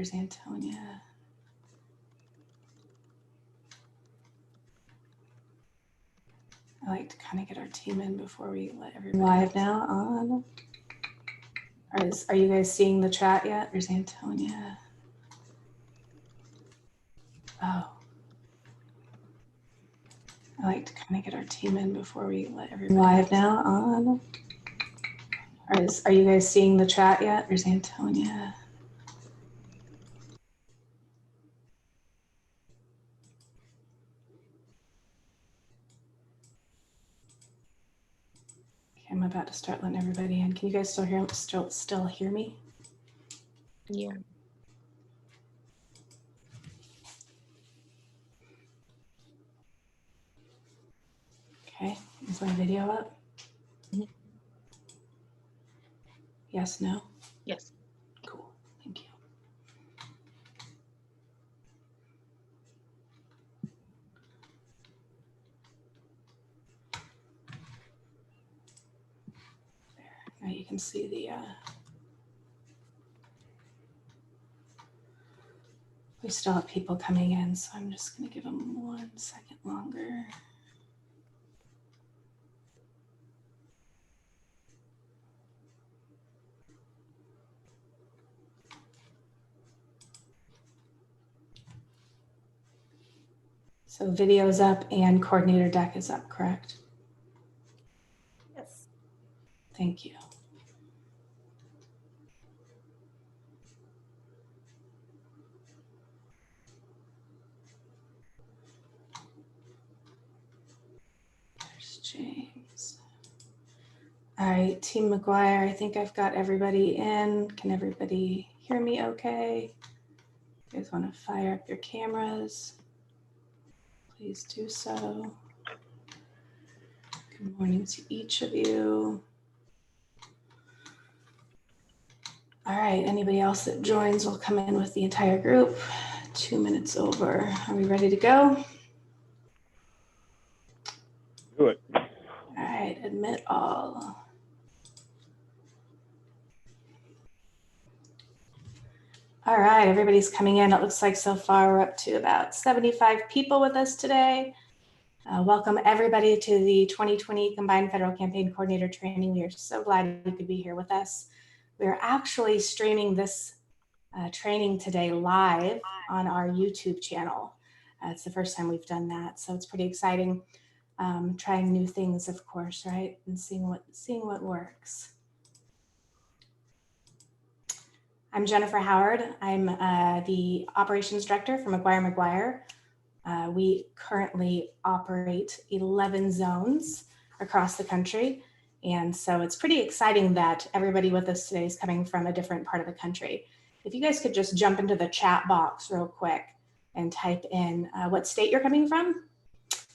There's Antonia. I like to kind of get our team in before we let everybody live now on. Are you guys seeing the chat yet? There's Antonia. Oh. I like to kind of get our team in before we let everybody live now on. Are you guys seeing the chat yet? There's Antonia. Okay, I'm about to start letting everybody in. Can you guys still hear me? Yeah. Okay, is my video up? Mm-hmm. Yes, no? Yes. Cool, thank you. There, now you can see the, we still have people coming in, so I'm just gonna give them 1 second longer. So video's up and coordinator deck is up, correct? Yes. Thank you. There's James. All right, Team McGuire, I think I've got everybody in. Can everybody hear me okay? You guys want to fire up your cameras? Please do so. Good morning to each of you. All right, anybody else that joins will come in with the entire group. 2 minutes over. Are we ready to go? Do it. All right, admit all. All right, everybody's coming in. It looks like so far we're up to about 75 people with us today. Welcome everybody to the 2020 Combined Federal Campaign Coordinator Training. We are so glad you could be here with us. We are actually streaming this training today live on our YouTube channel. It's the first time we've done that, so it's pretty exciting. Trying new things, of course, right? And seeing what works. I'm Jennifer Howard. I'm the Operations Director for McGuire. We currently operate 11 zones across the country. And so it's pretty exciting that everybody with us today is coming from a different part of the country. If you guys could just jump into the chat box real quick and type in what state you're coming from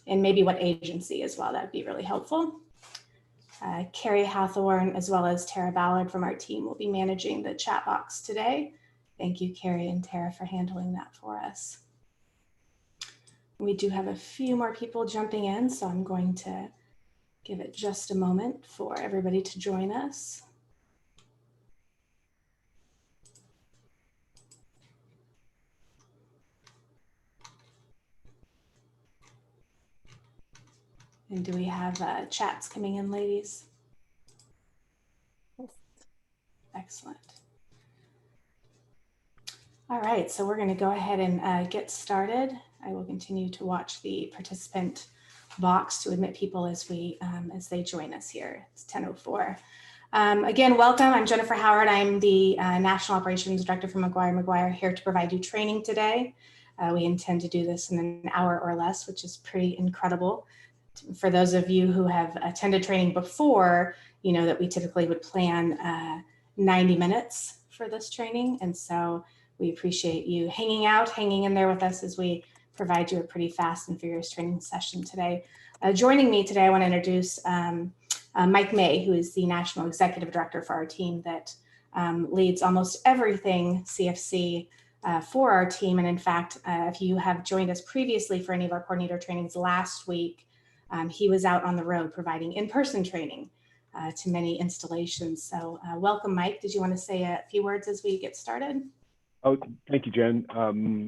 and maybe what agency as well, that'd be really helpful. Carrie Hathorn as well as Tara Ballard from our team will be managing the chat box today. Thank you, Carrie and Tara, for handling that for us. We do have a few more people jumping in, so I'm going to give it just a moment for everybody to join us. And do we have chats coming in, ladies? Yes. Excellent. All right, so we're going to go ahead and get started. I will continue to watch the participant box to admit people as they join us here. It's 10:04. Again, welcome. I'm Jennifer Howard. I'm the National Operations Director for McGuire, here to provide you training today. We intend to do this in an hour or less, which is pretty incredible. For those of you who have attended training before, you know that we typically would plan 90 minutes for this training. And so we appreciate you hanging in there with us as we provide you a pretty fast and furious training session today. Joining me today, I want to introduce Mike May, who is the National Executive Director for our team that leads almost everything CFC for our team. And in fact, if you have joined us previously for any of our coordinator trainings last week, he was out on the road providing in-person training to many installations. So welcome, Mike. Did you want to say a few words as we get started? Oh, thank you, Jen.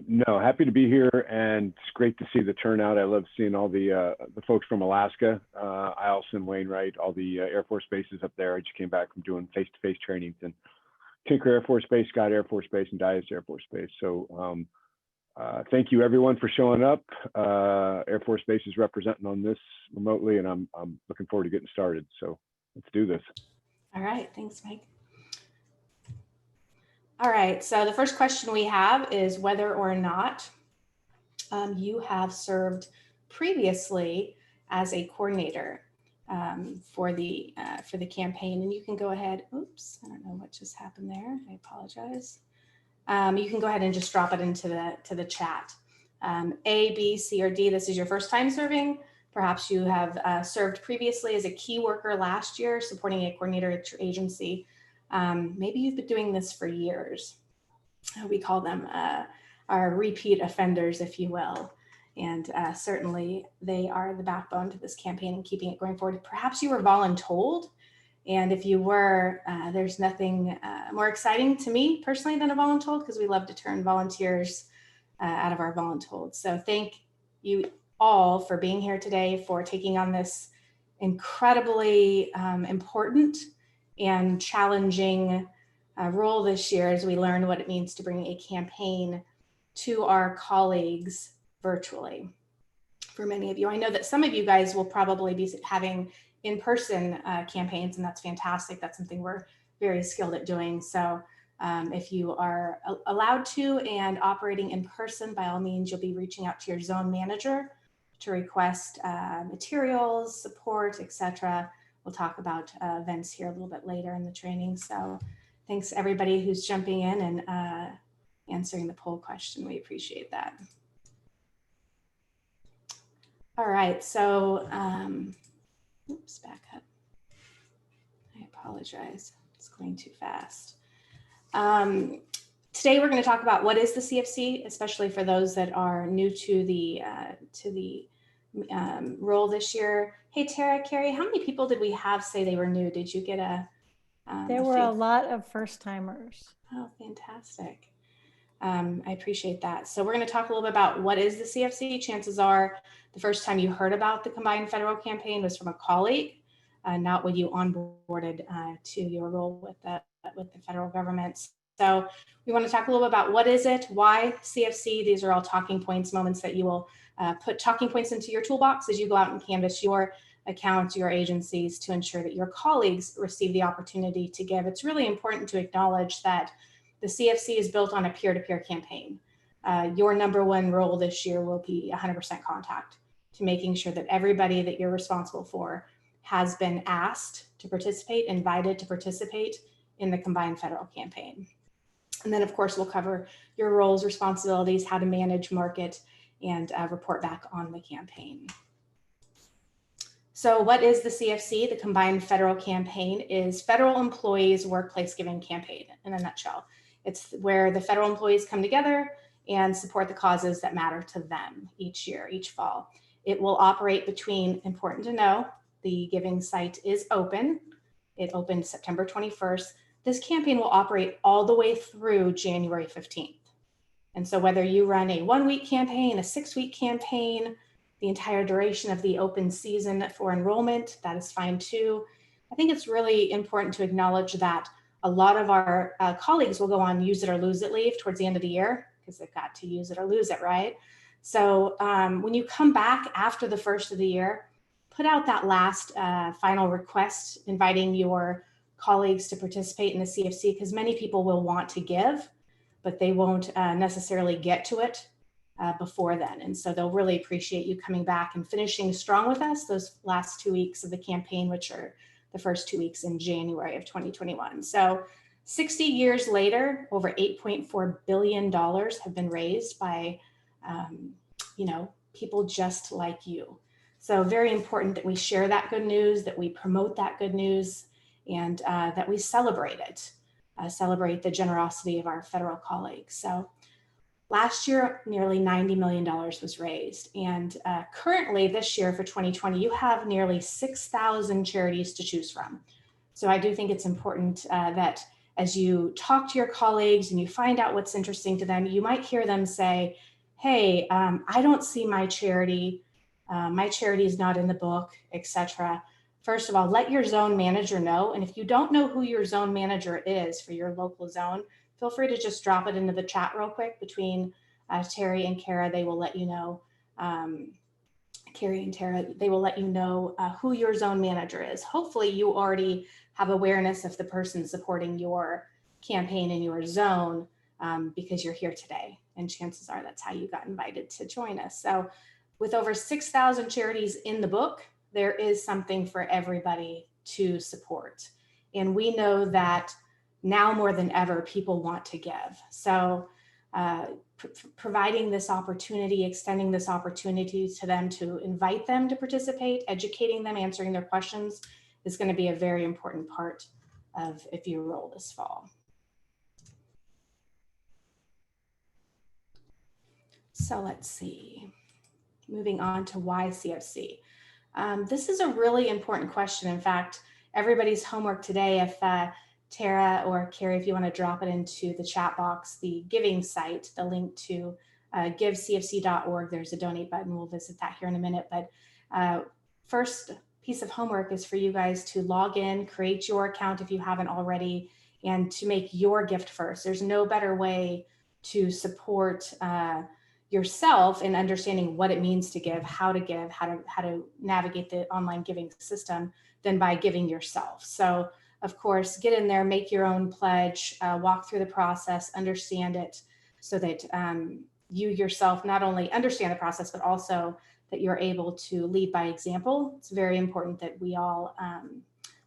No, happy to be here, and it's great to see the turnout. I love seeing all the folks from Alaska, Eielson, Wainwright, all the Air Force bases up there. I just came back from doing face-to-face trainings in Tinker Air Force Base, Scott Air Force Base, and Dyess Air Force Base. So thank you, everyone, for showing up. Air Force Base is representing on this remotely, and I'm looking forward to getting started. So let's do this. All right, thanks, Mike. All right, so the first question we have is whether or not you have served previously as a coordinator for the campaign, and you can go ahead. Oops, I don't know what just happened there. I apologize. You can go ahead and just drop it into the chat. A, B, C, or D. This is your first time serving. Perhaps you have served previously as a key worker last year, supporting a coordinator at your agency. Maybe you've been doing this for years. We call them our repeat offenders, if you will. And certainly they are the backbone to this campaign and keeping it going forward. Perhaps you were voluntold. And if you were, there's nothing more exciting to me personally than a voluntold, because we love to turn volunteers out of our voluntold. So thank you all for being here today, for taking on this incredibly important and challenging role this year as we learn what it means to bring a campaign to our colleagues virtually. For many of you, I know that some of you guys will probably be having in-person campaigns, and that's fantastic. That's something we're very skilled at doing. So if you are allowed to and operating in person, by all means, you'll be reaching out to your zone manager to request materials, support, etc. We'll talk about events here a little bit later in the training. So thanks everybody who's jumping in and answering the poll question. We appreciate that. All right, so oops, back up. I apologize, it's going too fast. Today we're going to talk about what is the CFC, especially for those that are new to the role this year. Hey, Tara, Carrie, how many people did we have say they were new? Did you get a there were a lot of first timers. Oh, fantastic. I appreciate that. So we're going to talk a little bit about what is the CFC. Chances are the first time you heard about the combined federal campaign was from a colleague, not when you onboarded to your role with the federal government. So we want to talk a little bit about what is it, why CFC. These are all talking points, moments that you will put talking points into your toolbox as you go out and canvass your accounts, your agencies, to ensure that your colleagues receive the opportunity to give. It's really important to acknowledge that the CFC is built on a peer-to-peer campaign. Your number one role this year will be 100% contact, to making sure that everybody that you're responsible for has been asked to participate, invited to participate in the combined federal campaign. And then of course, we'll cover your roles, responsibilities, how to manage, market, and report back on the campaign. So what is the CFC? The Combined Federal Campaign is Federal Employees Workplace Giving Campaign in a nutshell. It's where the federal employees come together and support the causes that matter to them each year, each fall. It will operate between, important to know, the giving site is open. It opened September 21st. This campaign will operate all the way through January 15th. And so whether you run a 1-week campaign, a 6-week campaign, the entire duration of the open season for enrollment, that is fine too. I think it's really important to acknowledge that a lot of our colleagues will go on use it or lose it leave towards the end of the year, because they've got to use it or lose it, right? So when you come back after the first of the year, put out that last final request inviting your colleagues to participate in the CFC, because many people will want to give, but they won't necessarily get to it before then. And so they'll really appreciate you coming back and finishing strong with us those last 2 weeks of the campaign, which are the first 2 weeks in January of 2021. So 60 years later, over $8.4 billion have been raised by, people just like you. So very important that we share that good news, that we promote that good news, and that we celebrate it, celebrate the generosity of our federal colleagues. So last year, nearly $90 million was raised. And currently this year for 2020, you have nearly 6,000 charities to choose from. So I do think it's important that as you talk to your colleagues and you find out what's interesting to them, you might hear them say, hey, I don't see my charity is not in the book, etc. First of all, let your zone manager know. And if you don't know who your zone manager is for your local zone, feel free to just drop it into the chat real quick between Terry and Kara. They will let you know, Carrie and Tara, they will let you know who your zone manager is. Hopefully you already have awareness of the person supporting your campaign in your zone because you're here today. And chances are that's how you got invited to join us. So with over 6,000 charities in the book, there is something for everybody to support. And we know that now more than ever, people want to give. So providing this opportunity, extending this opportunity to them, to invite them to participate, educating them, answering their questions is going to be a very important part of if you roll this fall. So let's see, moving on to why CFC. This is a really important question. In fact, everybody's homework today, if Tara or Carrie, if you want to drop it into the chat box, the giving site, the link to givecfc.org, there's a donate button. We'll visit that here in a minute. But first piece of homework is for you guys to log in, create your account if you haven't already, and to make your gift first. There's no better way to support yourself in understanding what it means to give, how to navigate the online giving system than by giving yourself. So of course, get in there, make your own pledge, walk through the process, understand it so that you yourself not only understand the process, but also that you're able to lead by example. It's very important that we all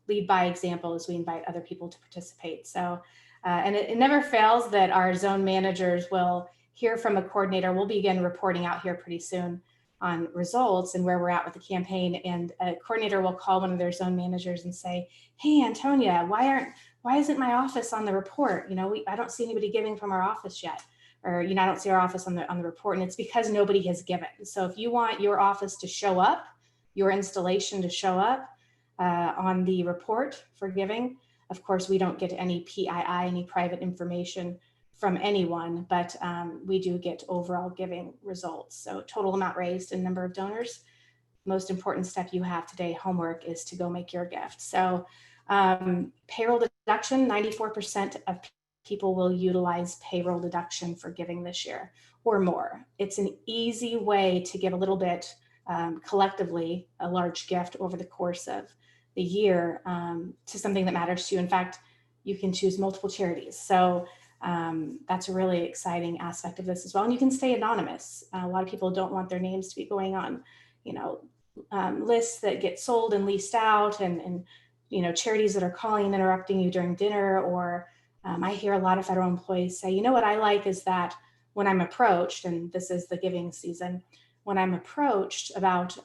lead by example as we invite other people to participate. So, and it never fails that our zone managers will hear from a coordinator. We'll begin reporting out here pretty soon on results and where we're at with the campaign. And a coordinator will call one of their zone managers and say, hey, Antonia, why isn't my office on the report? You know, I don't see anybody giving from our office yet. Or, you know, I don't see our office on the report, and it's because nobody has given. So if you want your office to show up, your installation to show up on the report for giving, of course, we don't get any PII, any private information from anyone, but we do get overall giving results. So total amount raised and number of donors. Most important step you have today, homework, is to go make your gift. So payroll deduction, 94% of people will utilize payroll deduction for giving this year or more. It's an easy way to give a little bit collectively, a large gift over the course of the year to something that matters to you. In fact, you can choose multiple charities. So that's a really exciting aspect of this as well. And you can stay anonymous. A lot of people don't want their names to be going on, you know, lists that get sold and leased out, and you know, charities that are calling and interrupting you during dinner. Or I hear a lot of federal employees say, you know, what I like is that when I'm approached, and this is the giving season, when I'm approached about,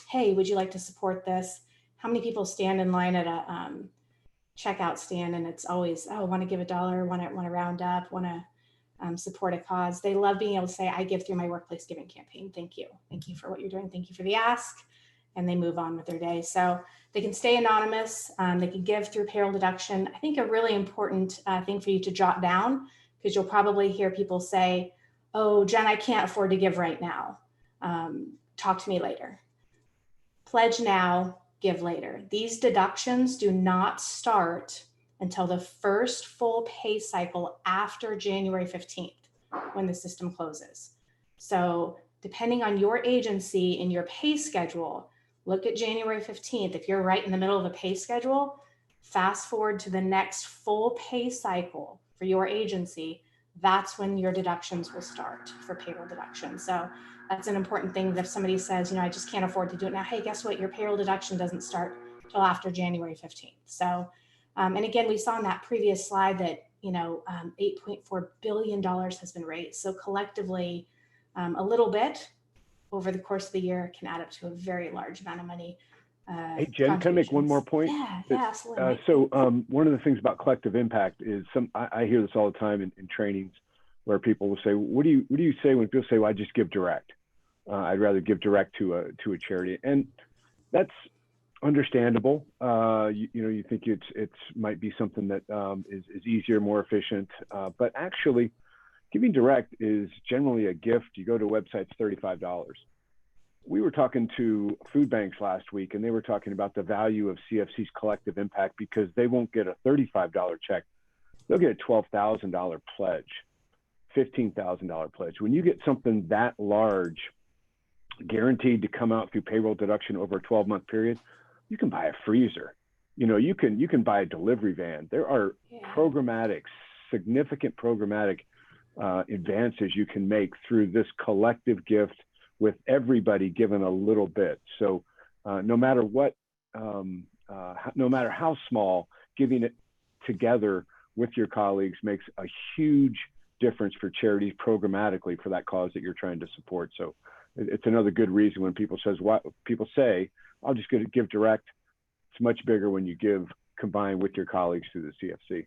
hey, would you like to support this? How many people stand in line at a checkout stand, and it's always, oh, want to give $1, want to round up, want to support a cause. They love being able to say, I give through my workplace giving campaign. Thank you. Thank you for what you're doing. Thank you for the ask. And they move on with their day. So they can stay anonymous. They can give through payroll deduction. I think a really important thing for you to jot down, because you'll probably hear people say, oh, Jen, I can't afford to give right now. Talk to me later. Pledge now, give later. These deductions do not start until the first full pay cycle after January 15th, when the system closes. So depending on your agency and your pay schedule, look at January 15th. If you're right in the middle of a pay schedule, fast forward to the next full pay cycle for your agency. That's when your deductions will start for payroll deduction. So that's an important thing that if somebody says, you know, I just can't afford to do it now, hey, guess what? Your payroll deduction doesn't start till after January 15th. So, and again, we saw in that previous slide that, you know, $8.4 billion has been raised. So collectively, a little bit over the course of the year can add up to a very large amount of money. Hey, Jen, can I make one more point? Yeah, absolutely. So one of the things about collective impact is I hear this all the time in trainings where people will say, what do you say when people say, well, I just give direct? I'd rather give direct to a charity. And that's understandable. You think it's might be something that is easier, more efficient, but actually giving direct is generally a gift. You go to a website, it's $35. We were talking to food banks last week, and they were talking about the value of CFC's collective impact because they won't get a $35 check. They'll get a $12,000 pledge, $15,000 pledge. When you get something that large, guaranteed to come out through payroll deduction over a 12-month period, you can buy a freezer. You can buy a delivery van. There are significant programmatic advances you can make through this collective gift with everybody given a little bit. So no matter how small, giving it together with your colleagues makes a huge difference for charities programmatically for that cause that you're trying to support. So it's another good reason when people say, I'll just give direct. It's much bigger when you give combined with your colleagues through the CFC.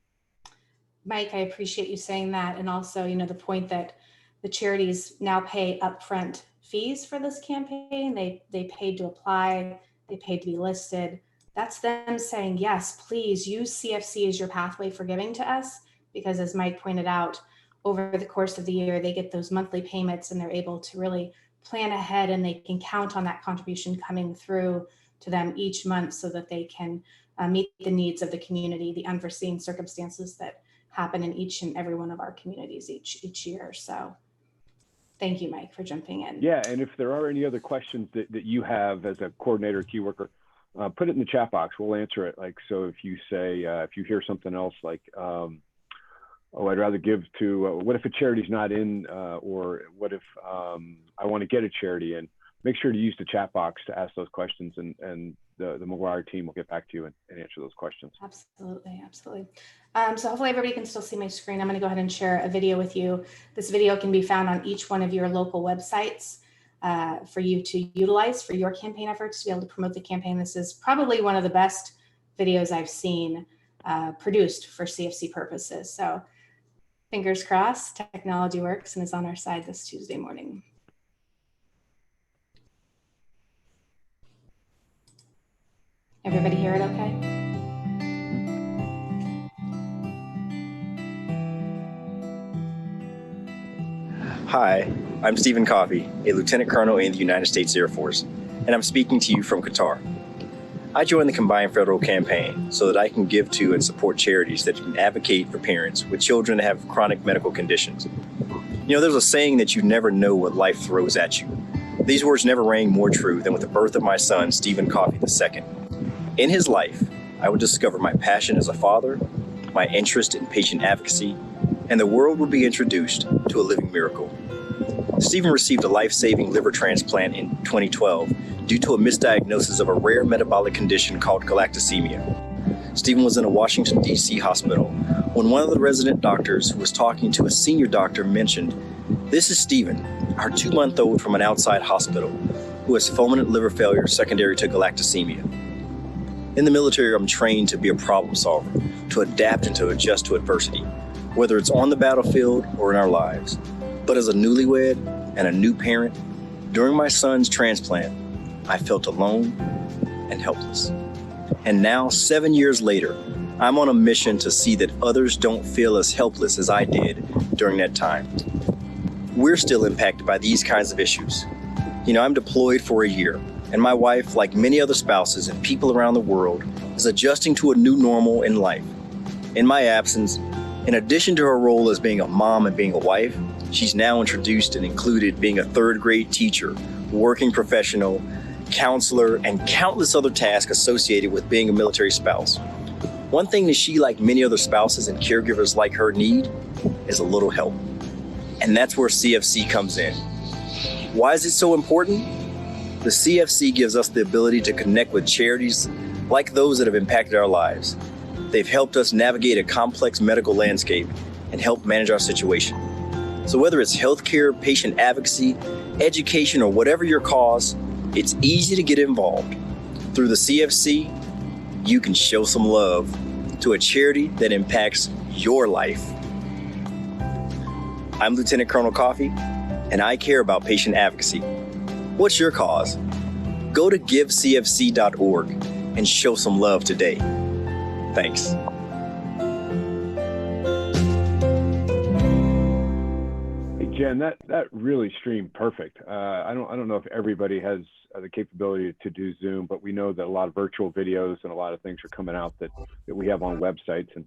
Mike, I appreciate you saying that. And also, the point that the charities now pay upfront fees for this campaign. They paid to apply, they paid to be listed. That's them saying, yes, please use CFC as your pathway for giving to us. Because as Mike pointed out, over the course of the year, they get those monthly payments and they're able to really plan ahead, and they can count on that contribution coming through to them each month so that they can meet the needs of the community, the unforeseen circumstances that happen in each and every one of our communities each year. So thank you, Mike, for jumping in. Yeah, and if there are any other questions that you have as a coordinator, key worker, put it in the chat box. We'll answer it. So if you say, if you hear something else like, I'd rather give to, what if a charity's not in, or what if I want to get a charity in? Make sure to use the chat box to ask those questions, and the McGuire team will get back to you and answer those questions. Absolutely. So hopefully everybody can still see my screen. I'm going to go ahead and share a video with you. This video can be found on each one of your local websites for you to utilize for your campaign efforts to be able to promote the campaign. This is probably one of the best videos I've seen produced for CFC purposes. So fingers crossed, technology works and is on our side this Tuesday morning. Everybody hear it okay? Hi, I'm Stephen Coffey, a Lieutenant Colonel in the United States Air Force, and I'm speaking to you from Qatar. I joined the Combined Federal Campaign so that I can give to and support charities that can advocate for parents with children that have chronic medical conditions. There's a saying that you never know what life throws at you. These words never rang more true than with the birth of my son, Stephen Coffey II. In his life, I would discover my passion as a father, my interest in patient advocacy, and the world would be introduced to a living miracle. Stephen received a life-saving liver transplant in 2012 due to a misdiagnosis of a rare metabolic condition called galactosemia. Stephen was in a Washington, D.C. hospital when one of the resident doctors who was talking to a senior doctor mentioned, "This is Stephen, our 2-month-old from an outside hospital who has fulminant liver failure secondary to galactosemia." In the military, I'm trained to be a problem solver, to adapt and to adjust to adversity, whether it's on the battlefield or in our lives. But as a newlywed and a new parent, during my son's transplant, I felt alone and helpless. And now, 7 years later, I'm on a mission to see that others don't feel as helpless as I did during that time. We're still impacted by these kinds of issues. I'm deployed for a year, and my wife, like many other spouses and people around the world, is adjusting to a new normal in life. In my absence, in addition to her role as being a mom and being a wife, she's now introduced and included being a third-grade teacher, working professional, counselor, and countless other tasks associated with being a military spouse. One thing that she, like many other spouses and caregivers like her, need is a little help. And that's where CFC comes in. Why is it so important? The CFC gives us the ability to connect with charities like those that have impacted our lives. They've helped us navigate a complex medical landscape and help manage our situation. So whether it's healthcare, patient advocacy, education, or whatever your cause, it's easy to get involved. Through the CFC, you can show some love to a charity that impacts your life. I'm Lieutenant Colonel Coffey, and I care about patient advocacy. What's your cause? Go to givecfc.org and show some love today. Thanks. Hey, Jen, that really streamed perfect. I don't know if everybody has the capability to do Zoom, but we know that a lot of virtual videos and a lot of things are coming out that we have on websites. And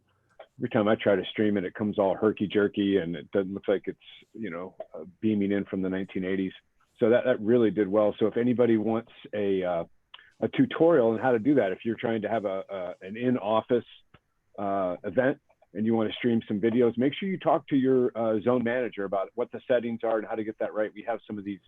every time I try to stream it, it comes all herky jerky and it doesn't look like it's, beaming in from the 1980s. So that really did well. So if anybody wants a tutorial on how to do that, if you're trying to have an in-office event and you want to stream some videos, make sure you talk to your zone manager about what the settings are and how to get that right. We have some of these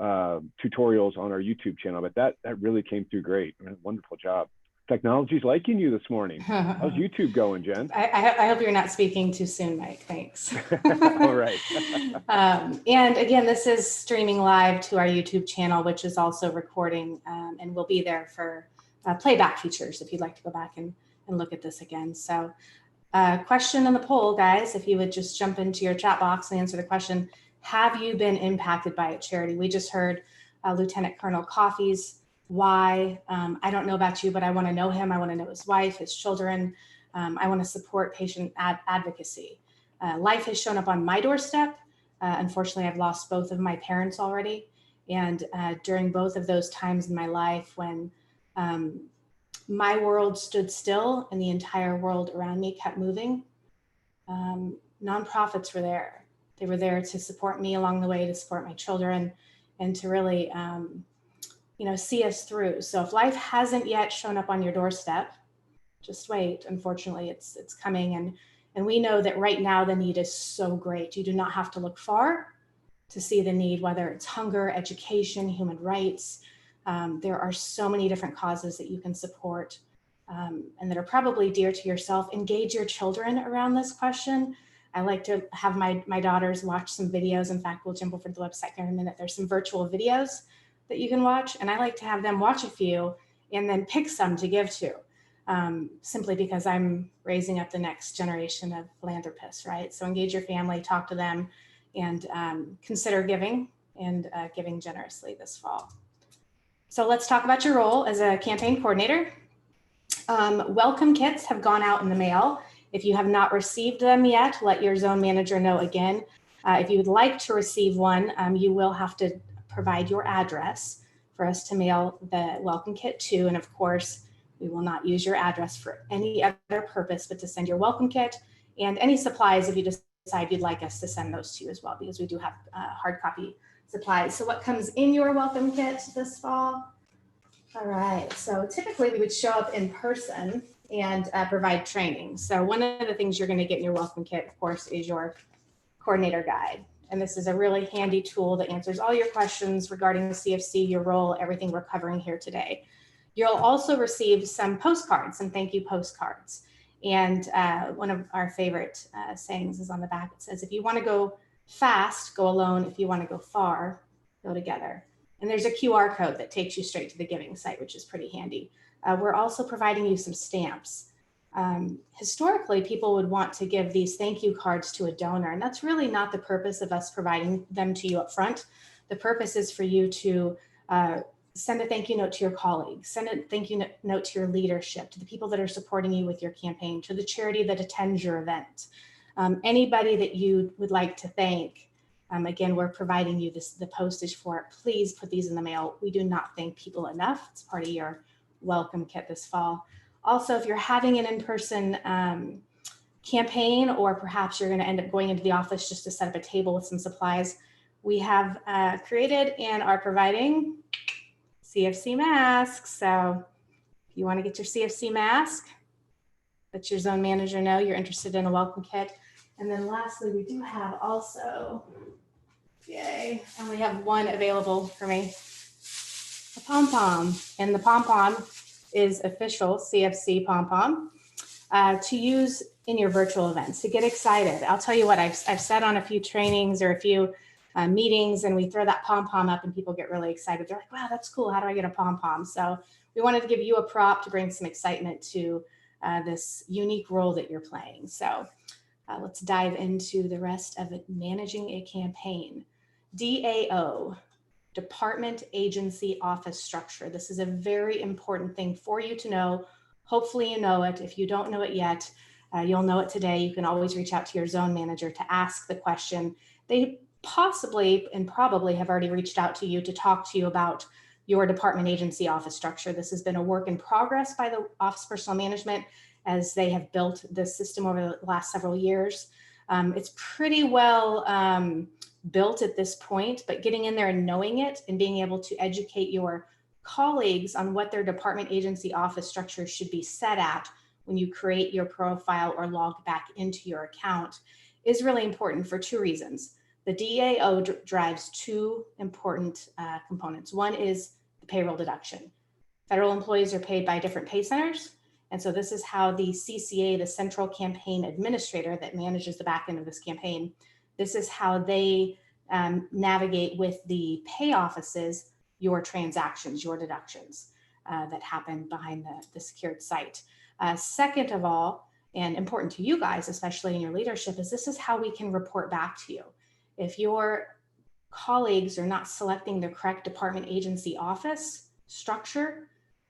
tutorials on our YouTube channel, but that really came through great. Wonderful job. Technology's liking you this morning. How's YouTube going, Jen? I hope you're not speaking too soon, Mike. Thanks. All right. And again, this is streaming live to our YouTube channel, which is also recording and will be there for playback features if you'd like to go back and look at this again. So question in the poll, guys, if you would just jump into your chat box and answer the question, have you been impacted by a charity? We just heard Lieutenant Colonel Coffey's why. I don't know about you, but I want to know him. I want to know his wife, his children. I want to support patient advocacy. Life has shown up on my doorstep. Unfortunately, I've lost both of my parents already. And during both of those times in my life when my world stood still and the entire world around me kept moving, nonprofits were there. They were there to support me along the way, to support my children, and to really see us through. So if life hasn't yet shown up on your doorstep, just wait. Unfortunately, it's coming. And we know that right now the need is so great. You do not have to look far to see the need, whether it's hunger, education, human rights. There are so many different causes that you can support and that are probably dear to yourself. Engage your children around this question. I like to have my daughters watch some videos. In fact, we'll jump over to the website here in a minute. There's some virtual videos that you can watch. And I like to have them watch a few and then pick some to give to, simply because I'm raising up the next generation of philanthropists, right? So engage your family, talk to them, and consider giving and giving generously this fall. So let's talk about your role as a campaign coordinator. Welcome kits have gone out in the mail. If you have not received them yet, let your zone manager know again. If you would like to receive one, you will have to provide your address for us to mail the welcome kit to. And of course, we will not use your address for any other purpose but to send your welcome kit and any supplies if you decide you'd like us to send those to you as well, because we do have hard copy supplies. So what comes in your welcome kit this fall? All right, so typically we would show up in person and provide training. So one of the things you're going to get in your welcome kit, of course, is your coordinator guide. And this is a really handy tool that answers all your questions regarding the CFC, your role, everything we're covering here today. You'll also receive some postcards, some thank you postcards. And one of our favorite sayings is on the back. It says, if you want to go fast, go alone. If you want to go far, go together. And there's a QR code that takes you straight to the giving site, which is pretty handy. We're also providing you some stamps. Historically, people would want to give these thank you cards to a donor, and that's really not the purpose of us providing them to you up front. The purpose is for you to send a thank you note to your colleagues, send a thank you note to your leadership, to the people that are supporting you with your campaign, to the charity that attends your event. Anybody that you would like to thank, again, we're providing you the postage for it. Please put these in the mail. We do not thank people enough. It's part of your welcome kit this fall. Also, if you're having an in-person campaign, or perhaps you're going to end up going into the office just to set up a table with some supplies, we have created and are providing CFC masks. So if you want to get your CFC mask, let your zone manager know you're interested in a welcome kit. And then lastly, we do have also, yay, I only have one available for me, a pom-pom. And the pom-pom is official CFC pom-pom to use in your virtual events, to get excited. I'll tell you what, I've sat on a few trainings or a few meetings, and we throw that pom-pom up and people get really excited. They're like, wow, that's cool. How do I get a pom-pom? So we wanted to give you a prop to bring some excitement to this unique role that you're playing. So let's dive into the rest of it. Managing a campaign. DAO. department agency office structure. This is a very important thing for you to know. Hopefully you know it. If you don't know it yet, you'll know it today. You can always reach out to your zone manager to ask the question. They possibly and probably have already reached out to you to talk to you about your department agency office structure. This has been a work in progress by the Office of Personnel Management as they have built this system over the last several years. It's pretty well built at this point, but getting in there and knowing it and being able to educate your colleagues on what their department agency office structure should be set at when you create your profile or log back into your account is really important for two reasons. The DAO drives two important components. One is the payroll deduction. Federal employees are paid by different pay centers. And so this is how the CCA, the Central Campaign Administrator that manages the back end of this campaign, this is how they navigate with the pay offices, your transactions, your deductions that happen behind the secured site. Second of all, and important to you guys, especially in your leadership, is this is how we can report back to you. If your colleagues are not selecting the correct department agency office structure,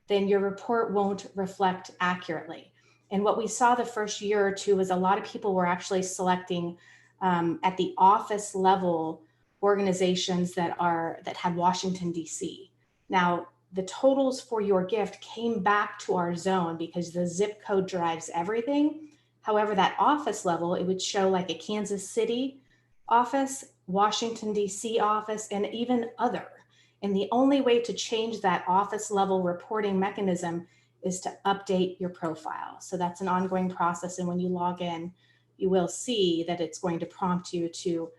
then your report won't reflect accurately. And what we saw the first year or two was a lot of people were actually selecting at the office level organizations that had Washington, D.C. Now, the totals for your gift came back to our zone because the zip code drives everything. However, that office level, it would show like a Kansas City office, Washington, D.C. office, and even other. And the only way to change that office level reporting mechanism is to update your profile. So that's an ongoing process. And when you log in, you will see that it's going to prompt you to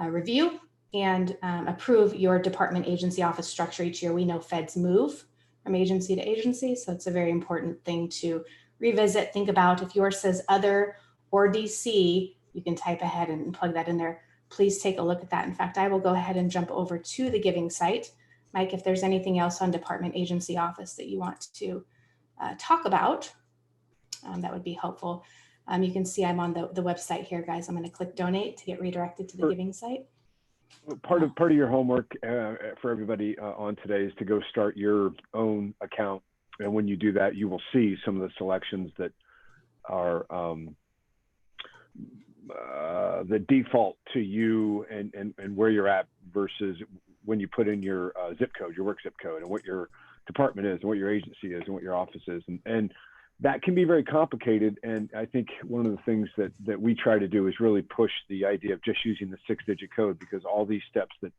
review and approve your department agency office structure each year. We know feds move from agency to agency. So it's a very important thing to revisit, think about. If yours says other or DC, you can type ahead and plug that in there. Please take a look at that. In fact, I will go ahead and jump over to the giving site. Mike, if there's anything else on department agency office that you want to talk about, that would be helpful. You can see I'm on the website here, guys. I'm going to click donate to get redirected to the giving site. Part of your homework for everybody on today is to go start your own account. And when you do that, you will see some of the selections that are the default to you and where you're at versus when you put in your zip code, your work zip code, and what your department is and what your agency is and what your office is. And that can be very complicated. And I think one of the things that we try to do is really push the idea of just using the 6-digit code, because all these steps that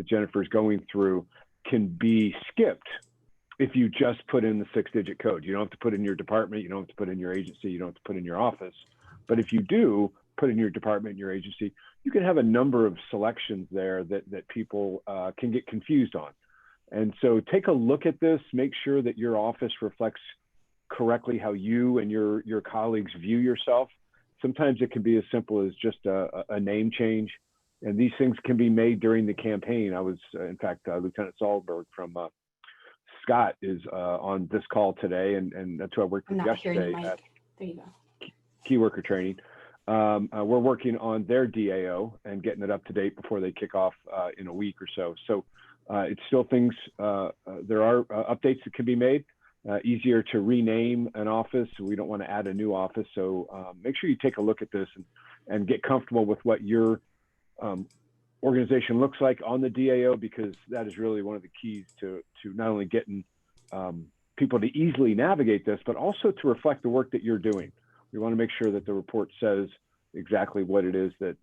Jennifer's going through can be skipped if you just put in the 6-digit code. You don't have to put in your department, you don't have to put in your agency, you don't have to put in your office. But if you do put in your department and your agency, you can have a number of selections there that people can get confused on. And so take a look at this, make sure that your office reflects correctly how you and your colleagues view yourself. Sometimes it can be as simple as just a name change. And these things can be made during the campaign. I was, in fact, Lieutenant Sahlberg from Scott is on this call today, and that's who I worked with yesterday at there you go. Keyworker training. We're working on their DAO and getting it up to date before they kick off in a week or so. So it's still things, there are updates that can be made. Easier to rename an office. We don't want to add a new office. So make sure you take a look at this and get comfortable with what your organization looks like on the DAO, because that is really one of the keys to not only getting people to easily navigate this, but also to reflect the work that you're doing. We want to make sure that the report says exactly what it is that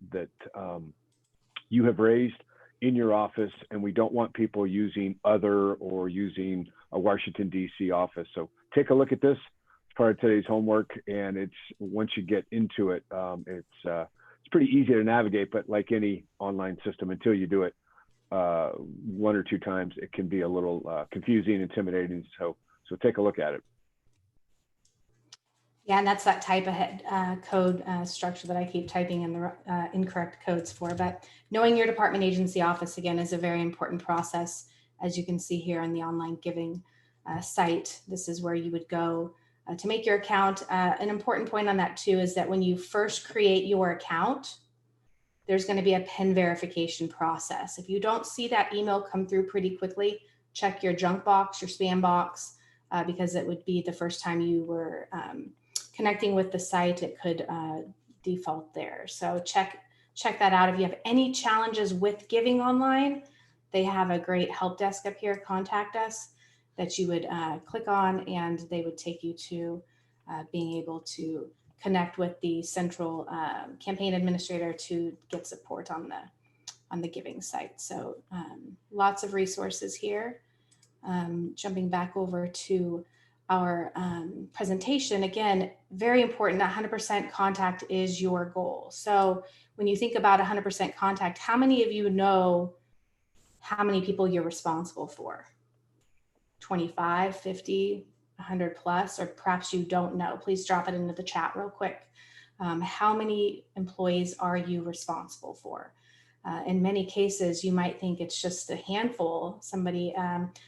you have raised in your office, and we don't want people using other or using a Washington, D.C. office. So take a look at this. It's part of today's homework, and it's once you get into it, it's pretty easy to navigate, but like any online system, until you do it one or two times, it can be a little confusing, intimidating. So take a look at it. Yeah, and that's that type ahead code structure that I keep typing in the incorrect codes for. But knowing your department agency office, again, is a very important process. As you can see here on the online giving site, this is where you would go to make your account. An important point on that too is that when you first create your account, there's going to be a PIN verification process. If you don't see that email come through pretty quickly, check your junk box, your spam box, because it would be the first time you were connecting with the site. It could default there. So check that out. If you have any challenges with giving online, they have a great help desk up here, Contact Us, that you would click on, and they would take you to being able to connect with the central campaign administrator to get support on the giving site. So lots of resources here. Jumping back over to our presentation, again, very important, 100% contact is your goal. So when you think about 100% contact, how many of you know how many people you're responsible for? 25, 50, 100 plus, or perhaps you don't know. Please drop it into the chat real quick. How many employees are you responsible for? In many cases, you might think it's just a handful, somebody,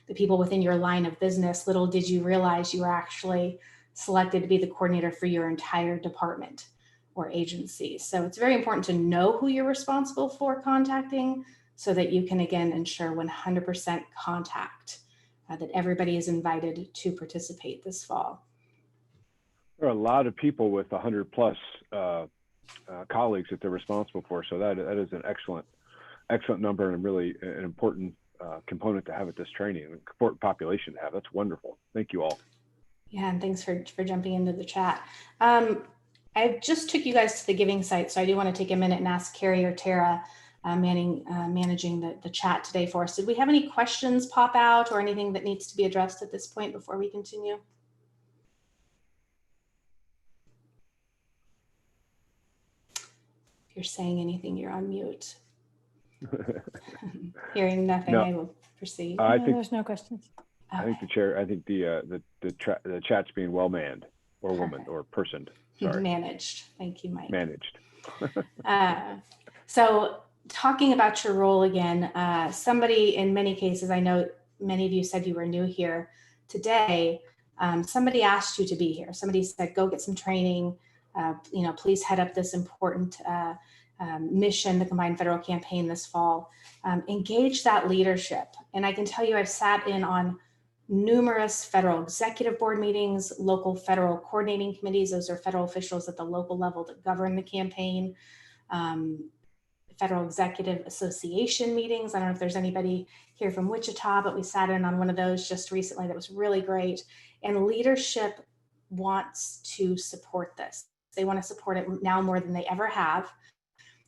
the people within your line of business. Little did you realize you were actually selected to be the coordinator for your entire department or agency. So it's very important to know who you're responsible for contacting so that you can, again, ensure 100% contact, that everybody is invited to participate this fall. There are a lot of people with 100 plus colleagues that they're responsible for. So that is an excellent number, and really an important component to have at this training, an important population to have. That's wonderful. Thank you all. Yeah, and thanks for jumping into the chat. I just took you guys to the giving site, so I do want to take a minute and ask Carrie or Tara, managing the chat today for us. Did we have any questions pop out or anything that needs to be addressed at this point before we continue? If you're saying anything, you're on mute. Hearing nothing, no. I will proceed. I think there's no questions. I think the chat's being well manned, or woman, or personed. Sorry. Managed. Thank you, Mike. Managed. So talking about your role again, somebody, in many cases, I know many of you said you were new here today. Somebody asked you to be here. Somebody said, go get some training. Please head up this important mission, the Combined Federal Campaign this fall. Engage that leadership. And I can tell you, I've sat in on numerous federal executive board meetings, local federal coordinating committees. Those are federal officials at the local level that govern the campaign. Federal Executive Association meetings. I don't know if there's anybody here from Wichita, but we sat in on one of those just recently that was really great. And leadership wants to support this. They want to support it now more than they ever have.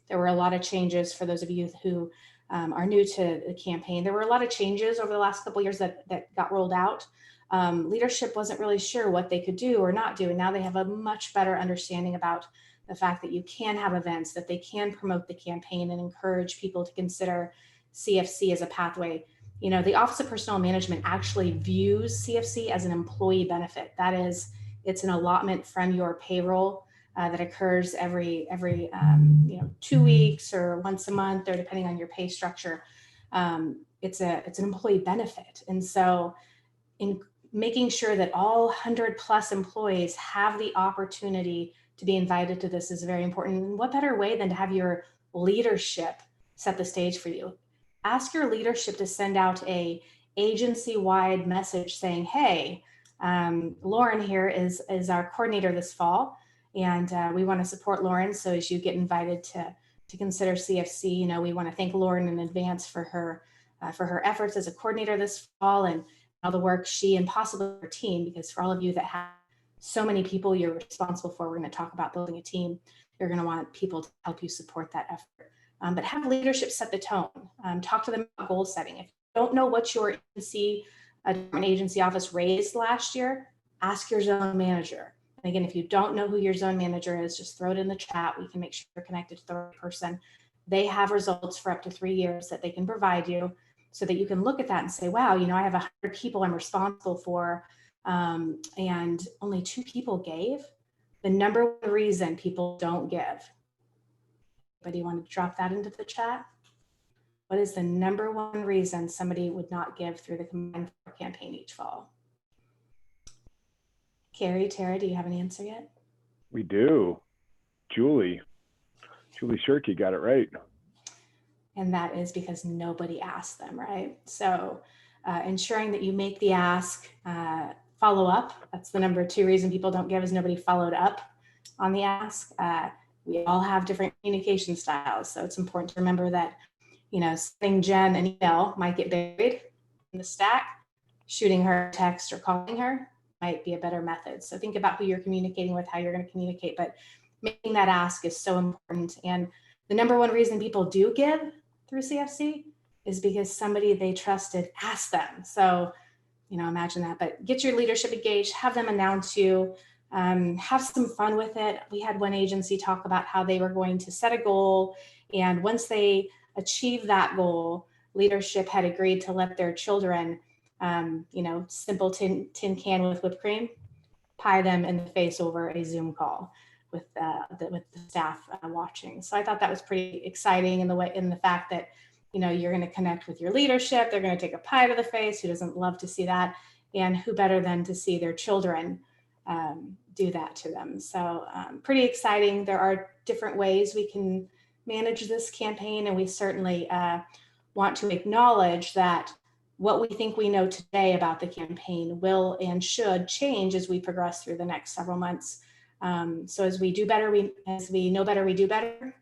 There were a lot of changes for those of you who are new to the campaign. There were a lot of changes over the last couple of years that got rolled out. Leadership wasn't really sure what they could do or not do. And now they have a much better understanding about the fact that you can have events, that they can promote the campaign and encourage people to consider CFC as a pathway. The Office of Personnel Management actually views CFC as an employee benefit. That is, it's an allotment from your payroll that occurs every 2 weeks or once a month, or depending on your pay structure. It's an employee benefit. And so in making sure that all 100 plus employees have the opportunity to be invited to this is very important. And what better way than to have your leadership set the stage for you? Ask your leadership to send out a agency-wide message saying, hey, Lauren here is our coordinator this fall, and we want to support Lauren. So as you get invited to consider CFC, we want to thank Lauren in advance for her efforts as a coordinator this fall, and all the work she and possibly her team, because for all of you that have so many people you're responsible for, we're going to talk about building a team. You're going to want people to help you support that effort. But have leadership set the tone. Talk to them about goal setting. If you don't know what your agency office raised last year, ask your zone manager. And again, if you don't know who your zone manager is, just throw it in the chat. We can make sure you're connected to the right person. They have results for up to 3 years that they can provide you so that you can look at that and say, wow, I have 100 people I'm responsible for, and only 2 people gave. The number one reason people don't give. Anybody want to drop that into the chat? What is the number one reason somebody would not give through the Combined campaign each fall? Carrie, Tara, do you have an answer yet? We do. Julie Julie Shirky got it right. And that is because nobody asked them, right? So ensuring that you make the ask, follow up. That's the number 2 reason people don't give, is nobody followed up on the ask. We all have different communication styles. So it's important to remember that, sending Jen an email might get buried in the stack. Shooting her a text or calling her might be a better method. So think about who you're communicating with, how you're going to communicate, but making that ask is so important. And the number 1 reason people do give through CFC is because somebody they trusted asked them. So, imagine that, but get your leadership engaged, have them announce you, have some fun with it. We had one agency talk about how they were going to set a goal, and once they achieved that goal, leadership had agreed to let their children, simple tin can with whipped cream, pie them in the face over a Zoom call with the staff watching. So I thought that was pretty exciting in the fact that, you're going to connect with your leadership. They're going to take a pie to the face. Who doesn't love to see that? And who better than to see their children do that to them? So pretty exciting. There are different ways we can manage this campaign, and we certainly want to acknowledge that what we think we know today about the campaign will and should change as we progress through the next several months. So as we do better, as we know better, we do better.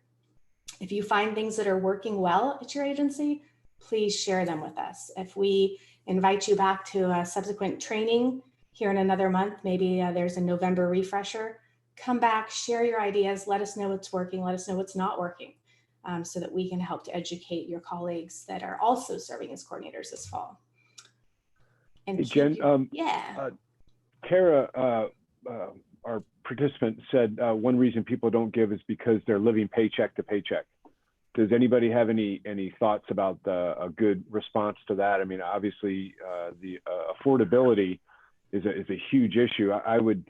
If you find things that are working well at your agency, please share them with us. If we invite you back to a subsequent training here in another month, maybe there's a November refresher, come back, share your ideas, let us know what's working, let us know what's not working, so that we can help to educate your colleagues that are also serving as coordinators this fall. And hey, Jen, Tara, our participant, said one reason people don't give is because they're living paycheck to paycheck. Does anybody have any thoughts about a good response to that? I mean, obviously, the affordability is a huge issue. I would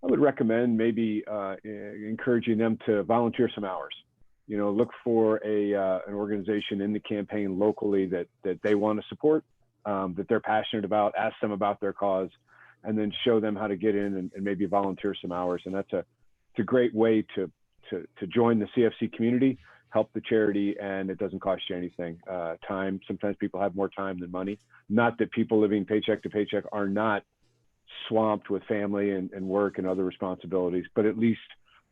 recommend maybe encouraging them to volunteer some hours. Look for an organization in the campaign locally that they want to support, that they're passionate about. Ask them about their cause, and then show them how to get in and maybe volunteer some hours. And it's a great way to join the CFC community, help the charity, and it doesn't cost you anything. Time, sometimes people have more time than money. Not that people living paycheck to paycheck are not swamped with family and work and other responsibilities, but at least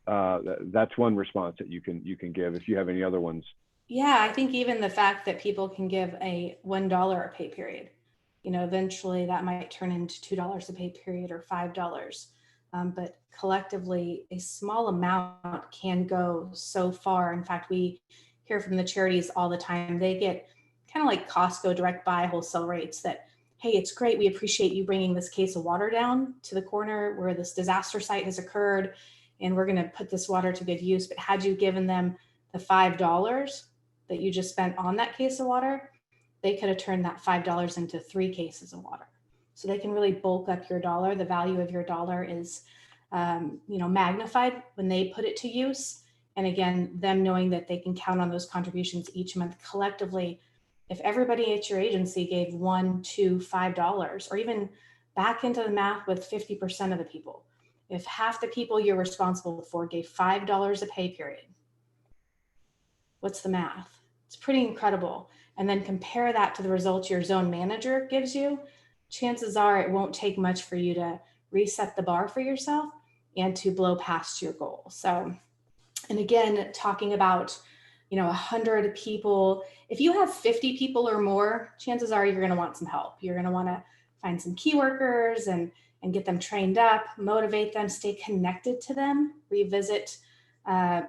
that's one response that you can give. If you have any other ones. Yeah, I think even the fact that people can give a $1 a pay period, eventually that might turn into $2 a pay period or $5. But collectively, a small amount can go so far. In fact, we hear from the charities all the time. They get kind of like Costco direct buy wholesale rates that, hey, it's great. We appreciate you bringing this case of water down to the corner where this disaster site has occurred, and we're going to put this water to good use. But had you given them the $5 that you just spent on that case of water, they could have turned that $5 into 3 cases of water. So they can really bulk up your dollar. The value of your dollar is, magnified when they put it to use. And again, them knowing that they can count on those contributions each month collectively. If everybody at your agency gave $1, $2, $5, or even back into the math with 50% of the people, if half the people you're responsible for gave $5 a pay period, what's the math? It's pretty incredible. And then compare that to the results your zone manager gives you. Chances are it won't take much for you to reset the bar for yourself and to blow past your goal. So, and again, talking about, 100 people, if you have 50 people or more, chances are you're going to want some help. You're going to want to find some key workers and get them trained up, motivate them, stay connected to them, revisit,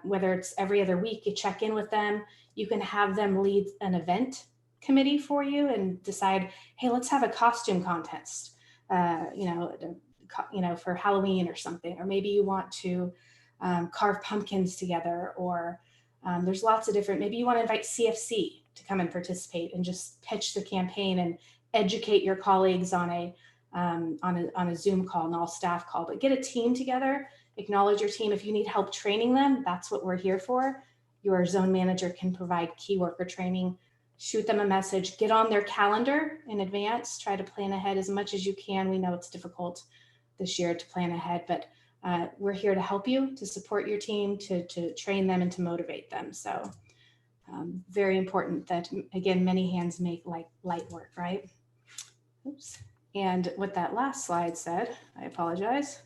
whether it's every other week, you check in with them. You can have them lead an event committee for you and decide, hey, let's have a costume contest, for Halloween or something, or maybe you want to carve pumpkins together, or there's lots of different, maybe you want to invite CFC to come and participate and just pitch the campaign and educate your colleagues on a Zoom call, an all staff call, but get a team together, acknowledge your team. If you need help training them, that's what we're here for. Your zone manager can provide key worker training. Shoot them a message, get on their calendar in advance, try to plan ahead as much as you can. We know it's difficult this year to plan ahead, but we're here to help you, to support your team, to train them and to motivate them. So very important that, again, many hands make light work, right? Oops. And what that last slide said, I apologize,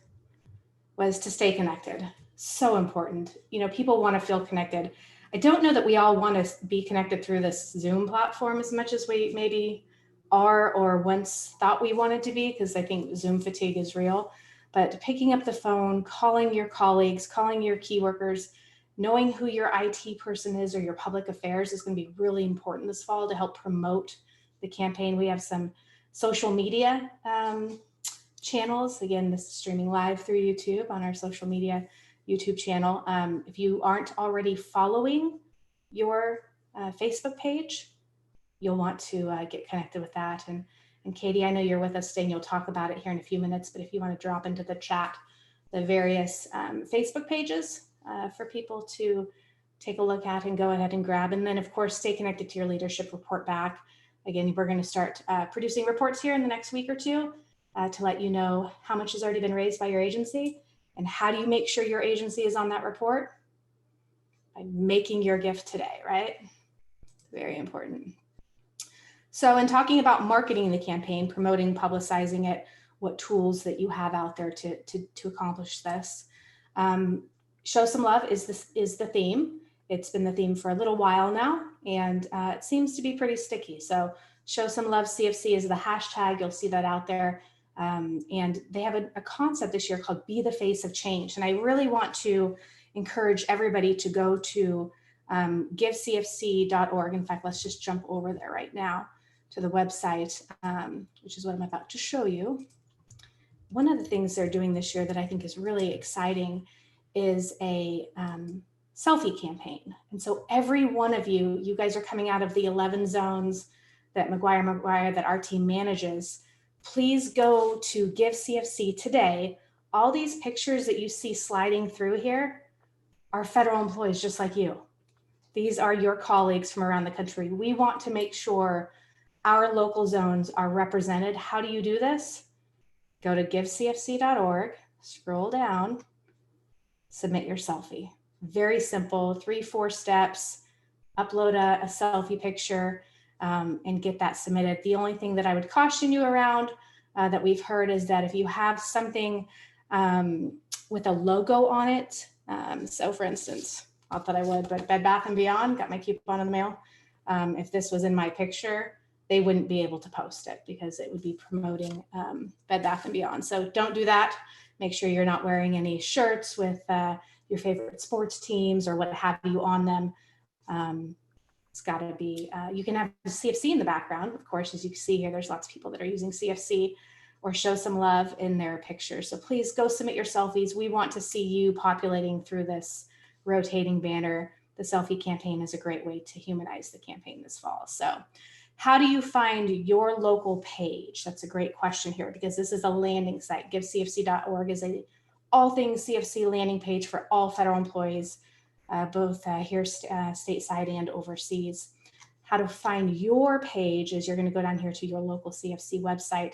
was to stay connected. So important. You know, people want to feel connected. I don't know that we all want to be connected through this Zoom platform as much as we maybe are or once thought we wanted to be, because I think Zoom fatigue is real. But picking up the phone, calling your colleagues, calling your key workers, knowing who your IT person is or your public affairs is going to be really important this fall to help promote the campaign. We have some social media channels. Again, this is streaming live through YouTube on our social media YouTube channel. If you aren't already following your Facebook page, you'll want to get connected with that. And Katie, I know you're with us today and you'll talk about it here in a few minutes, but if you want to drop into the chat the various Facebook pages for people to take a look at and go ahead and grab. And then of course, stay connected to your leadership report back. Again, we're going to start producing reports here in the next week or two to let you know how much has already been raised by your agency. And how do you make sure your agency is on that report? By making your gift today, right? Very important. So in talking about marketing the campaign, promoting, publicizing it, what tools that you have out there to accomplish this. Show some love is the theme. It's been the theme for a little while now, and it seems to be pretty sticky. So show some love CFC is the hashtag. You'll see that out there. And they have a concept this year called Be the Face of Change. And I really want to encourage everybody to go to givecfc.org. In fact, let's just jump over there right now to the website, which is what I'm about to show you. One of the things they're doing this year that I think is really exciting is a selfie campaign. And so every one of you guys are coming out of the 11 zones that McGuire, that our team manages. Please go to Give CFC today. All these pictures that you see sliding through here are federal employees just like you. These are your colleagues from around the country. We want to make sure our local zones are represented. How do you do this? Go to givecfc.org, scroll down, submit your selfie. Very simple, 3-4 steps, upload a selfie picture and get that submitted. The only thing that I would caution you around that we've heard is that if you have something with a logo on it, so for instance, not that I would, but Bed Bath & Beyond, got my coupon in the mail. If this was in my picture, they wouldn't be able to post it because it would be promoting Bed Bath & Beyond. So don't do that. Make sure you're not wearing any shirts with your favorite sports teams or what have you on them. It's got to be, you can have CFC in the background. Of course, as you can see here, there's lots of people that are using CFC or show some love in their pictures. So please go submit your selfies. We want to see you populating through this rotating banner. The selfie campaign is a great way to humanize the campaign this fall. So how do you find your local page? That's a great question here because this is a landing site. GiveCFC.org is a all things CFC landing page for all federal employees, both here stateside and overseas. How to find your page is you're going to go down here to your local CFC website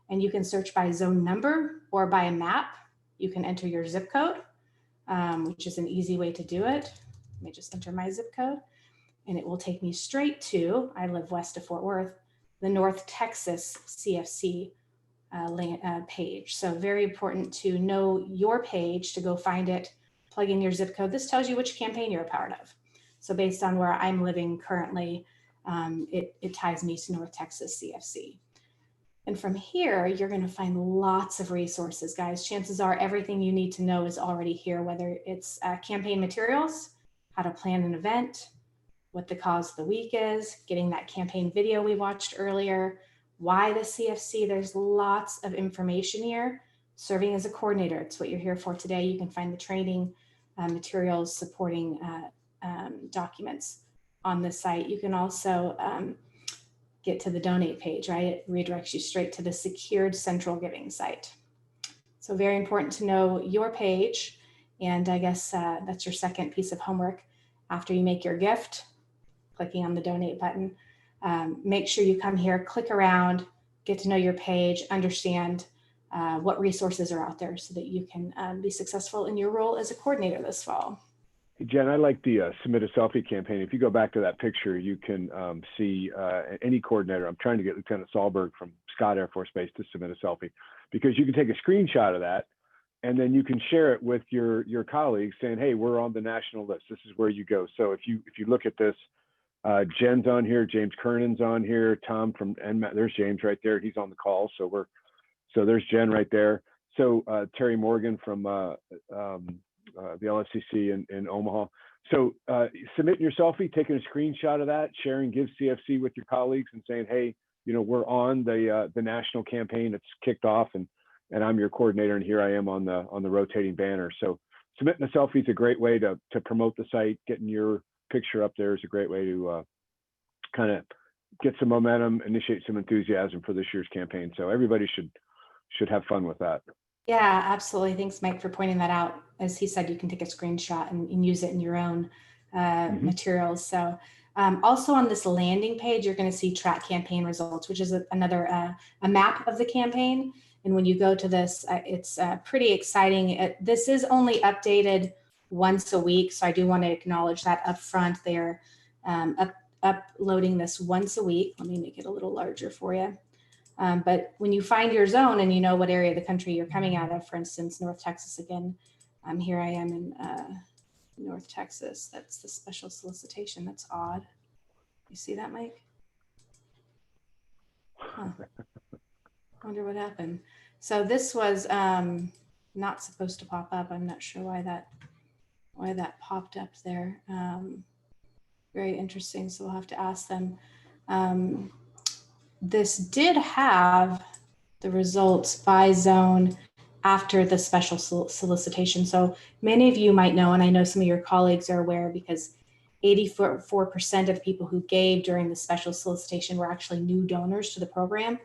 and you can search by zone number or by a map. You can enter your zip code, which is an easy way to do it. Let me just enter my zip code and it will take me straight to, I live west of Fort Worth, the North Texas CFC page. So very important to know your page, to go find it, plug in your zip code. This tells you which campaign you're a part of. So based on where I'm living currently, it ties me to North Texas CFC. And from here, you're going to find lots of resources, guys. Chances are everything you need to know is already here, whether it's campaign materials, how to plan an event, what the cause of the week is, getting that campaign video we watched earlier, why the CFC. There's lots of information here. Serving as a coordinator, it's what you're here for today. You can find the training materials, supporting documents on the site. You can also get to the donate page, right? It redirects you straight to the secured central giving site. So very important to know your page. And I guess that's your second piece of homework. After you make your gift, clicking on the donate button, make sure you come here, click around, get to know your page, understand what resources are out there so that you can be successful in your role as a coordinator this fall. Hey, Jen, I like the Submit a Selfie campaign. If you go back to that picture, you can see any coordinator. I'm trying to get Lieutenant Sahlberg from Scott Air Force Base to submit a selfie, because you can take a screenshot of that and then you can share it with your colleagues saying, hey, we're on the national list. This is where you go. So if you look at this, Jen's on here, James Kernan's on here, Tom from NMAT, there's James right there. He's on the call. So there's Jen right there. So Terry Morgan from the LFCC in Omaha. So submitting your selfie, taking a screenshot of that, sharing Give CFC with your colleagues and saying, hey, we're on the national campaign. It's kicked off, and I'm your coordinator, and here I am on the rotating banner. So submitting a selfie is a great way to promote the site. Getting your picture up there is a great way to kind of get some momentum, initiate some enthusiasm for this year's campaign. So everybody should have fun with that. Yeah, absolutely. Thanks, Mike, for pointing that out. As he said, you can take a screenshot and use it in your own materials. So also on this landing page, you're going to see track campaign results, which is another a map of the campaign. And when you go to this, it's pretty exciting. This is only updated once a week. So I do want to acknowledge that up front. They're uploading this once a week. Let me make it a little larger for you. But when you find your zone and you know what area of the country you're coming out of, for instance, North Texas again, here I am in North Texas. That's the special solicitation. That's odd. You see that, Mike? Huh. Wonder what happened. So this was not supposed to pop up. I'm not sure why that popped up there. Very interesting. So we'll have to ask them. This did have the results by zone after the special solicitation. So many of you might know, and I know some of your colleagues are aware, because 84% of people who gave during the special solicitation were actually new donors to the program.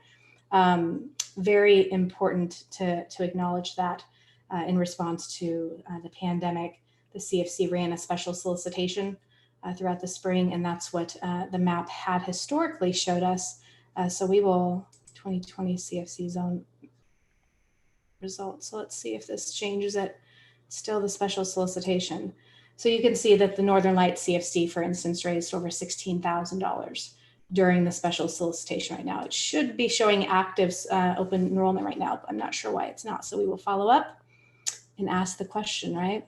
Very important to acknowledge that in response to the pandemic, the CFC ran a special solicitation throughout the spring, and that's what the map had historically showed us. So we will 2020 CFC zone results. So let's see if this changes it. Still the special solicitation. So you can see that the Northern Lights CFC, for instance, raised over $16,000 during the special solicitation right now. It should be showing active open enrollment right now, but I'm not sure why it's not. So we will follow up and ask the question, right?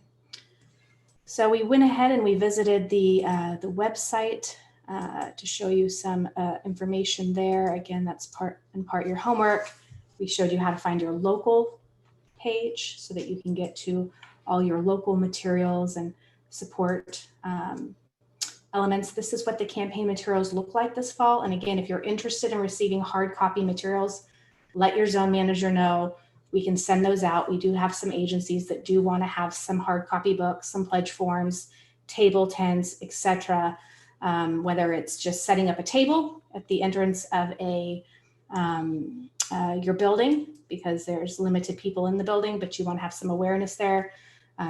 So we went ahead and we visited the website to show you some information there. Again, that's in part your homework. We showed you how to find your local page so that you can get to all your local materials and support elements. This is what the campaign materials look like this fall. And again, if you're interested in receiving hard copy materials, let your zone manager know. We can send those out. We do have some agencies that do want to have some hard copy books, some pledge forms, table tents, etc. Whether it's just setting up a table at the entrance of your building because there's limited people in the building, but you want to have some awareness there.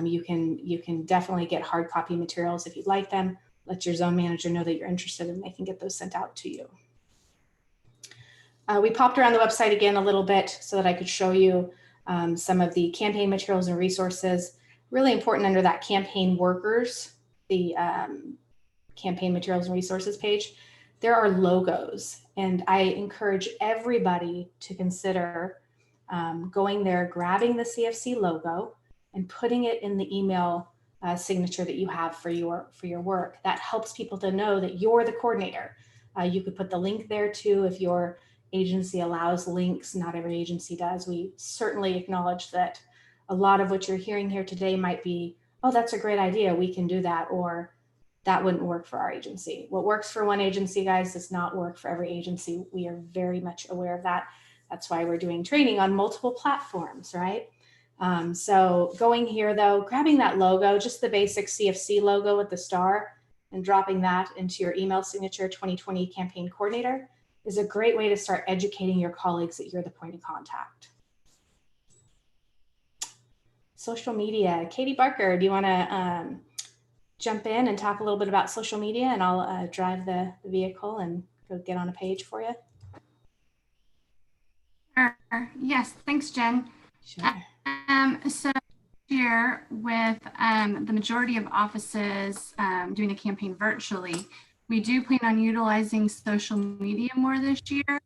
You can definitely get hard copy materials if you'd like them. Let your zone manager know that you're interested and they can get those sent out to you. We popped around the website again a little bit so that I could show you some of the campaign materials and resources. Really important under that campaign workers, the campaign materials and resources page, there are logos. And I encourage everybody to consider going there, grabbing the CFC logo and putting it in the email signature that you have for your work. That helps people to know that you're the coordinator. You could put the link there too if your agency allows links. Not every agency does. We certainly acknowledge that a lot of what you're hearing here today might be, oh, that's a great idea, we can do that, or that wouldn't work for our agency. What works for one agency, guys, does not work for every agency. We are very much aware of that. That's why we're doing training on multiple platforms, right? So going here though, grabbing that logo, just the basic CFC logo with the star, and dropping that into your email signature, 2020 campaign coordinator, is a great way to start educating your colleagues that you're the point of contact. Social media. Katie Barker, do you want to jump in and talk a little bit about social media, and I'll drive the vehicle and go get on a page for you? All Yes, thanks, Jen. Sure. So here with the majority of offices doing the campaign virtually, we do plan on utilizing social media more this year.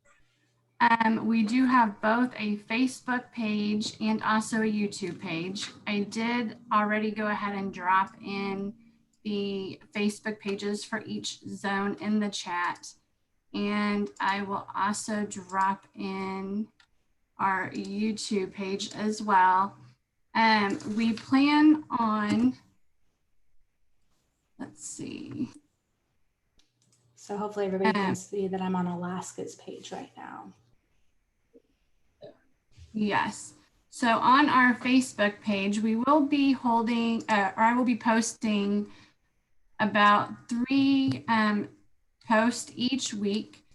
We do have both a Facebook page and also a YouTube page. I did already go ahead and drop in the Facebook pages for each zone in the chat. And I will also drop in our YouTube page as well. We plan on, let's see. So hopefully everybody can see that I'm on Alaska's page right now. Yes. So on our Facebook page, we will be holding, or I will be posting about 3 posts each week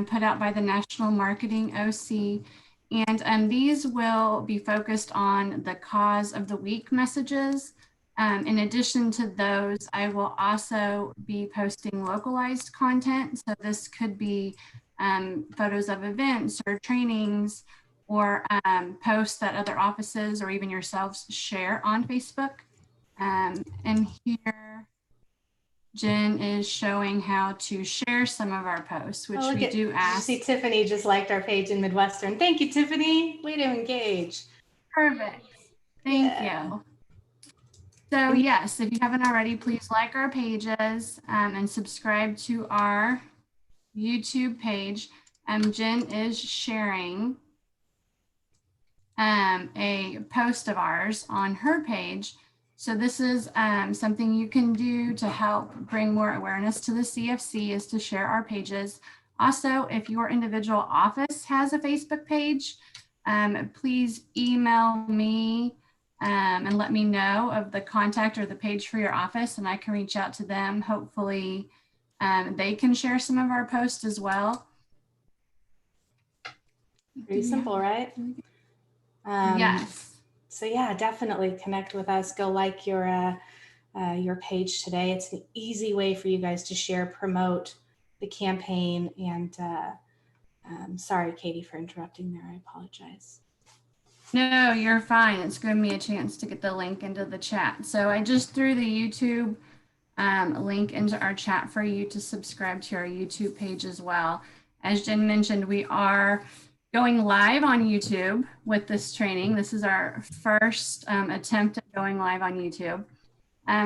put out by the National Marketing OC. And these will be focused on the cause of the week messages. In addition to those, I will also be posting localized content. So this could be photos of events or trainings or posts that other offices or even yourselves share on Facebook. And here, Jen is showing how to share some of our posts, which we do ask. You see Tiffany just liked our page in Midwestern. Thank you, Tiffany. Way to engage. Perfect. Thank you. So yes, if you haven't already, please like our pages and subscribe to our YouTube page. Jen is sharing a post of ours on her page. So this is something you can do to help bring more awareness to the CFC, is to share our pages. Also, if your individual office has a Facebook page, please email me and let me know of the contact or the page for your office, and I can reach out to them. Hopefully they can share some of our posts as well. Pretty simple, right? Yes. So yeah, definitely connect with us. Go like your page today. It's an easy way for you guys to share, promote the campaign. And sorry, Katie, for interrupting there. I apologize. No, you're fine. It's given me a chance to get the link into the chat. So I just threw the YouTube link into our chat for you to subscribe to our YouTube page as well. As Jen mentioned, we are going live on YouTube with this training. This is our first attempt at going live on YouTube.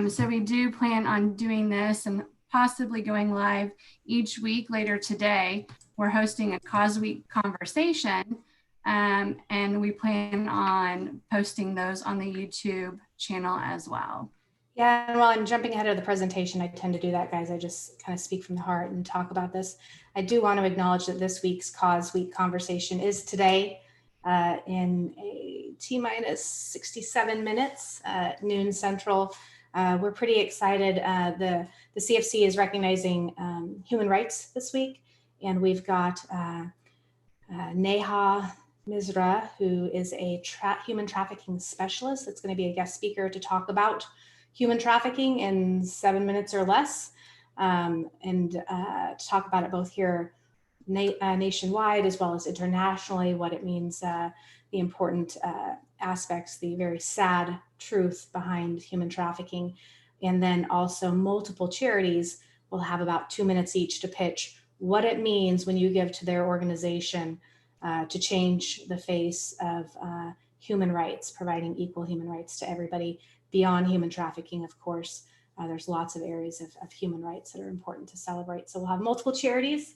So we do plan on doing this and possibly going live each week. Later today, we're hosting a Cause Week conversation, and we plan on posting those on the YouTube channel as well. Yeah, and while I'm jumping ahead of the presentation, I tend to do that, guys. I just kind of speak from the heart and talk about this. I do want to acknowledge that this week's Cause Week conversation is today in a T-minus 67 minutes at noon Central. We're pretty excited. The CFC is recognizing human rights this week, and we've got Neha Misra, who is a human trafficking specialist. That's going to be a guest speaker to talk about human trafficking in 7 minutes or less, and to talk about it both here nationwide as well as internationally, what it means, the important aspects, the very sad truth behind human trafficking. And then also multiple charities will have about 2 minutes each to pitch what it means when you give to their organization to change the face of human rights, providing equal human rights to everybody beyond human trafficking. Of course, there's lots of areas of human rights that are important to celebrate. So we'll have multiple charities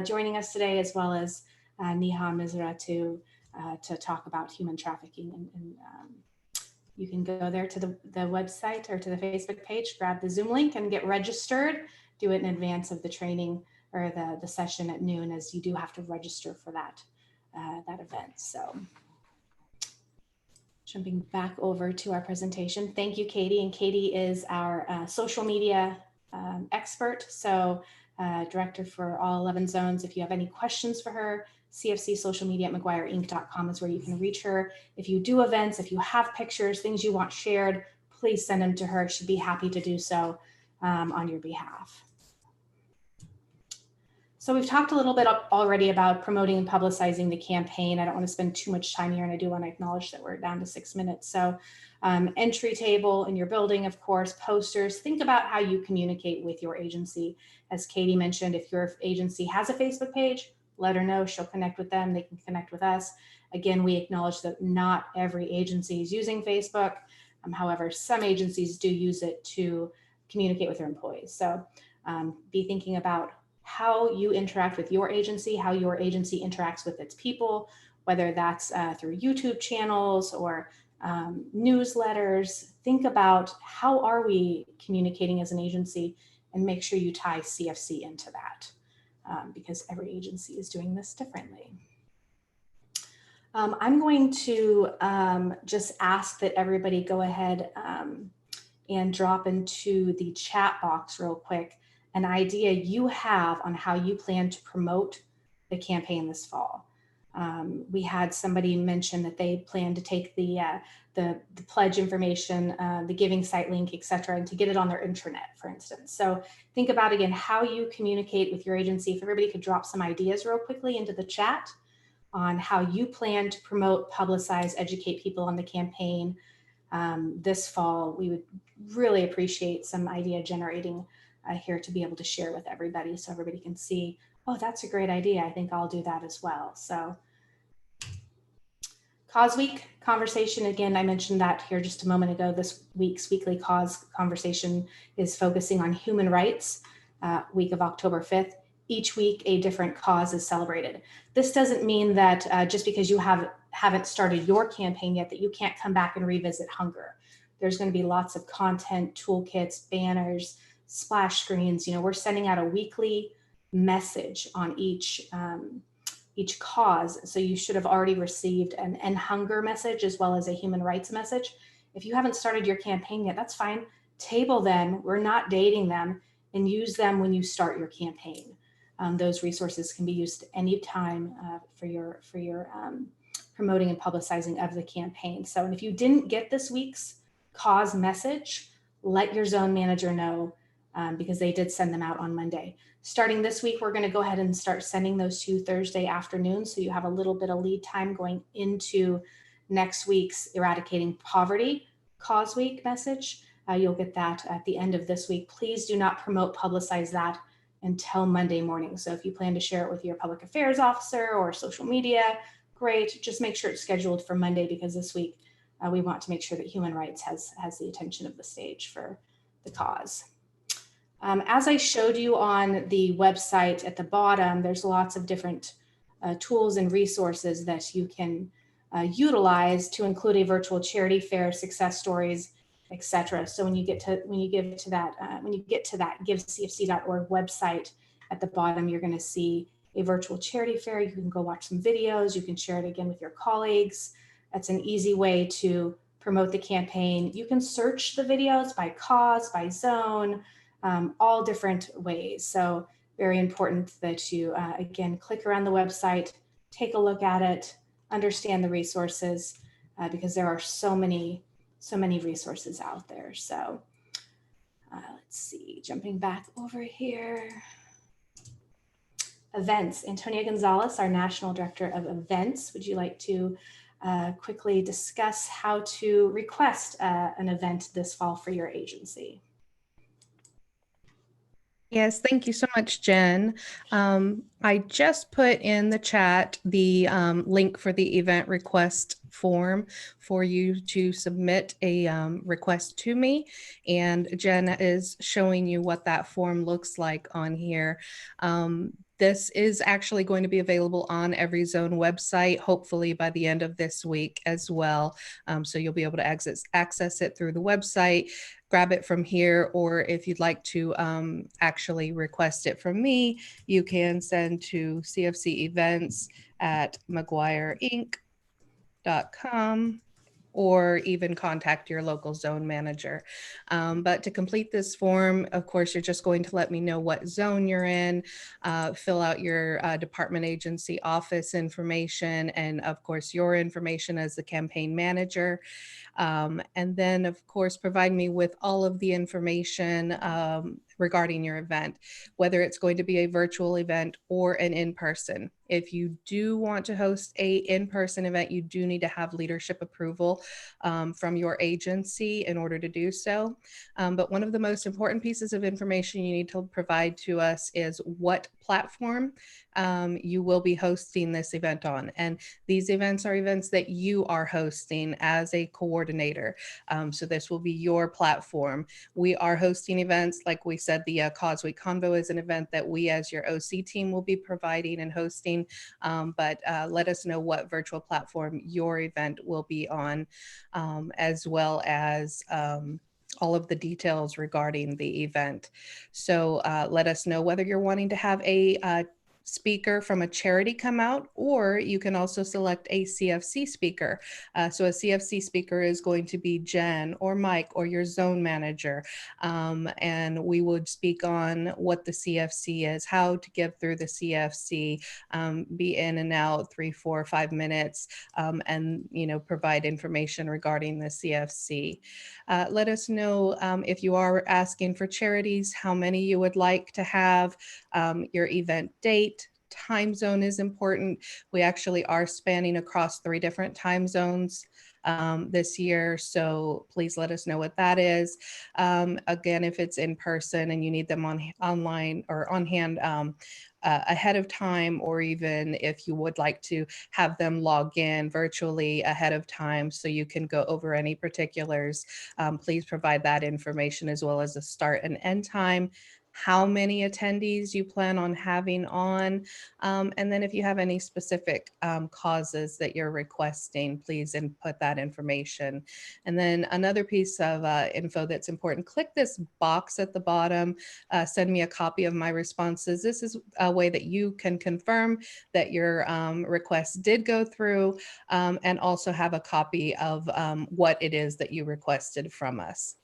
joining us today, as well as Neha Misra to talk about human trafficking. And you can go there to the website or to the Facebook page, grab the Zoom link and get registered. Do it in advance of the training or the session at noon, as you do have to register for that event. So jumping back over to our presentation. Thank you, Katie. And Katie is our social media expert. So director for all 11 zones. If you have any questions for her, CFC social media at McGuireInc.com is where you can reach her. If you do events, if you have pictures, things you want shared, please send them to her. She'd be happy to do so on your behalf. So we've talked a little bit already about promoting and publicizing the campaign. I don't want to spend too much time here, and I do want to acknowledge that we're down to 6 minutes. So entry table in your building, of course, posters. Think about how you communicate with your agency. As Katie mentioned, if your agency has a Facebook page, let her know. She'll connect with them. They can connect with us. Again, we acknowledge that not every agency is using Facebook. However, some agencies do use it to communicate with their employees. So be thinking about how you interact with your agency, how your agency interacts with its people, whether that's through YouTube channels or newsletters. Think about how are we communicating as an agency, and make sure you tie CFC into that because every agency is doing this differently. I'm going to just ask that everybody go ahead and drop into the chat box real quick an idea you have on how you plan to promote the campaign this fall. We had somebody mention that they plan to take the pledge information, the giving site link, et cetera, and to get it on their intranet, for instance. So think about, again, how you communicate with your agency. If everybody could drop some ideas real quickly into the chat on how you plan to promote, publicize, educate people on the campaign this fall, we would really appreciate some idea generating here to be able to share with everybody so everybody can see, oh, that's a great idea. I think I'll do that as well. So Cause Week conversation, again, I mentioned that here just a moment ago. This week's weekly cause conversation is focusing on human rights, week of October 5th. Each week, a different cause is celebrated. This doesn't mean that just because you haven't started your campaign yet that you can't come back and revisit hunger. There's going to be lots of content, toolkits, banners, splash screens. You know, we're sending out a weekly message on each cause. So you should have already received an end hunger message as well as a human rights message. If you haven't started your campaign yet, that's fine. Table them. We're not dating them, and use them when you start your campaign. Those resources can be used anytime for your promoting and publicizing of the campaign. So if you didn't get this week's cause message, let your zone manager know because they did send them out on Monday. Starting this week, we're going to go ahead and start sending those to Thursday afternoon. So you have a little bit of lead time going into next week's Eradicating Poverty Cause Week message. You'll get that at the end of this week. Please do not promote, publicize that until Monday morning. So if you plan to share it with your public affairs officer or social media, great. Just make sure it's scheduled for Monday because this week we want to make sure that human rights has the attention of the stage for the cause. As I showed you on the website at the bottom, there's lots of different tools and resources that you can utilize to include a virtual charity fair, success stories, etc. So when you get to that givecfc.org website at the bottom, you're going to see a virtual charity fair. You can go watch some videos. You can share it again with your colleagues. That's an easy way to promote the campaign. You can search the videos by cause, by zone, all different ways. So very important that you, again, click around the website, take a look at it, understand the resources, because there are so many resources out there. So let's see, jumping back over here. Events. Antonia Gonzalez, our National Director of Events. Would you like to quickly discuss how to request an event this fall for your agency? Yes, thank you so much, Jen. I just put in the chat the link for the event request form for you to submit a request to me. And Jen is showing you what that form looks like on here. This is actually going to be available on every zone website, hopefully by the end of this week as well. So you'll be able to access it through the website, grab it from here, or if you'd like to actually request it from me, you can send to cfcevents@mcguireinc.com, or even contact your local zone manager. But to complete this form, of course, you're just going to let me know what zone you're in, fill out your department, agency, office information, and of course, your information as the campaign manager. And then, of course, provide me with all of the information regarding your event, whether it's going to be a virtual event or an in-person. If you do want to host a in-person event, you do need to have leadership approval from your agency in order to do so. But one of the most important pieces of information you need to provide to us is what platform you will be hosting this event on. And these events are events that you are hosting as a coordinator. So this will be your platform. We are hosting events, like we said, the Causeway Convo is an event that we as your OC team will be providing and hosting, but let us know what virtual platform your event will be on, as well as all of the details regarding the event. So let us know whether you're wanting to have a speaker from a charity come out, or you can also select a CFC speaker. So a CFC speaker is going to be Jen or Mike or your zone manager. And we would speak on what the CFC is, how to get through the CFC, be in and out 3, 4, 5 minutes, and provide information regarding the CFC. Let us know if you are asking for charities, how many you would like to have, your event date. Time zone is important. We actually are spanning across 3 different time zones this year, so please let us know what that is. Again, if it's in person and you need them online or on hand ahead of time, or even if you would like to have them log in virtually ahead of time so you can go over any particulars, please provide that information, as well as the start and end time, how many attendees you plan on having on, and then if you have any specific causes that you're requesting, please input that information. And then another piece of info that's important, click this box at the bottom, send me a copy of my responses. This is a way that you can confirm that your request did go through, and also have a copy of what it is that you requested from us.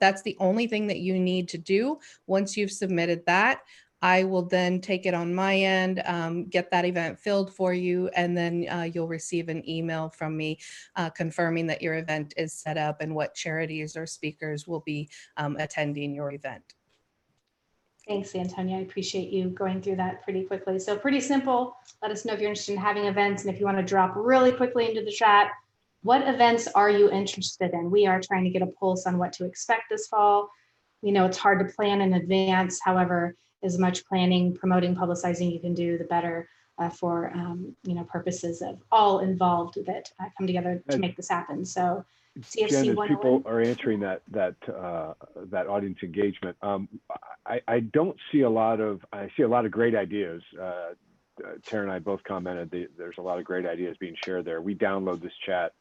That's the only thing that you need to do. Once you've submitted that, I will then take it on my end, get that event filled for you, and then you'll receive an email from me confirming that your event is set up and what charities or speakers will be attending your event. Thanks, Antonia. I appreciate you going through that pretty quickly. So pretty simple. Let us know if you're interested in having events, and if you want to drop really quickly into the chat, what events are you interested in? We are trying to get a pulse on what to expect this fall. We know it's hard to plan in advance. However, as much planning, promoting, publicizing you can do, the better for purposes of all involved that come together to make this happen. So CFC Jen, as 101. people are answering that audience engagement, I don't see a lot of, I see a lot of great ideas. Tara and I both commented there's a lot of great ideas being shared there. We download this chat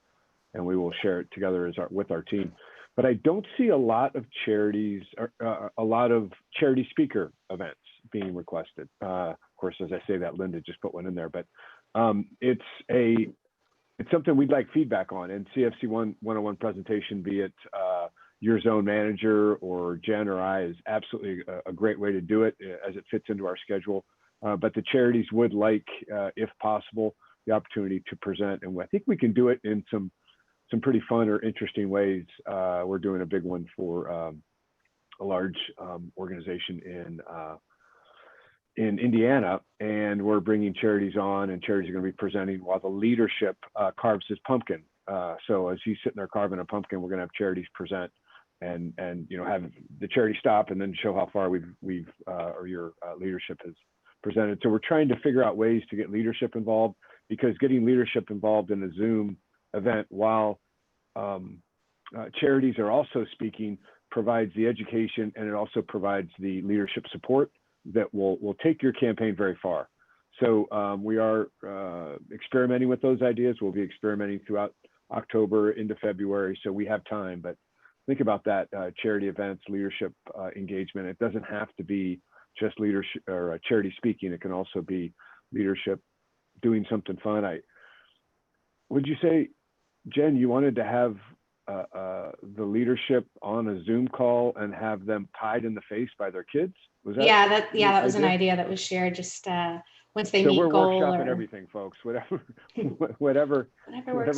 and we will share it together with our team. But I don't see a lot of charities, or a lot of charity speaker events being requested. Of course, as I say that, Linda just put one in there, but it's something we'd like feedback on. And CFC 101 presentation, be it your zone manager or Jen or I, is absolutely a great way to do it as it fits into our schedule. But the charities would like, if possible, the opportunity to present. And I think we can do it in some pretty fun or interesting ways. We're doing a big one for a large organization in Indiana, and we're bringing charities on, and charities are going to be presenting while the leadership carves his pumpkin. So as he's sitting there carving a pumpkin, we're going to have charities present and have the charity stop and then show how far we've or your leadership has presented. So we're trying to figure out ways to get leadership involved, because getting leadership involved in a Zoom event while charities are also speaking provides the education, and it also provides the leadership support that will take your campaign very far. So we are experimenting with those ideas. We'll be experimenting throughout October into February, so we have time. But think about that, charity events, leadership engagement. It doesn't have to be just leadership or charity speaking. It can also be leadership doing something fun. Would you say, Jen, you wanted to have the leadership on a Zoom call and have them pied in the face by their kids? Was that? That was an idea that was shared. Just once they meet we're goal workshopping or everything, folks. Whatever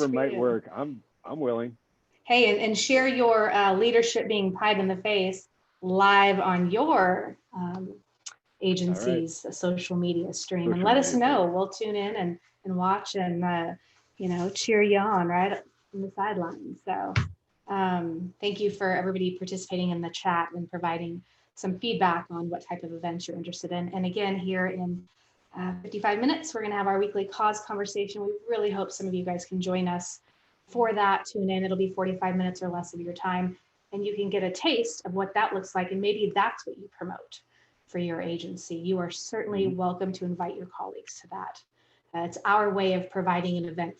might work. I'm willing. Hey, and share your leadership being pied in the face live on your agency's social media stream, and let us know. We'll tune in and watch and cheer you on right from the sidelines. So thank you for everybody participating in the chat and providing some feedback on what type of events you're interested in. And again, here in 55 minutes, we're going to have our weekly cause conversation. We really hope some of you guys can join us for that. Tune in. It'll be 45 minutes or less of your time, and you can get a taste of what that looks like, and maybe that's what you promote for your agency. You are certainly welcome to invite your colleagues to that. It's our way of providing an event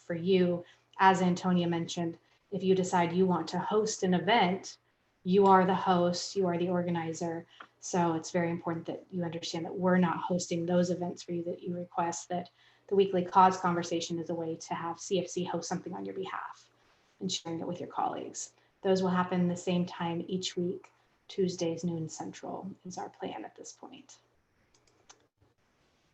for you. As Antonia mentioned, if you decide you want to host an event, you are the host, you are the organizer. So it's very important that you understand that we're not hosting those events for you that you request, that the weekly cause conversation is a way to have CFC host something on your behalf and sharing it with your colleagues. Those will happen the same time each week. Tuesdays, noon Central is our plan at this point.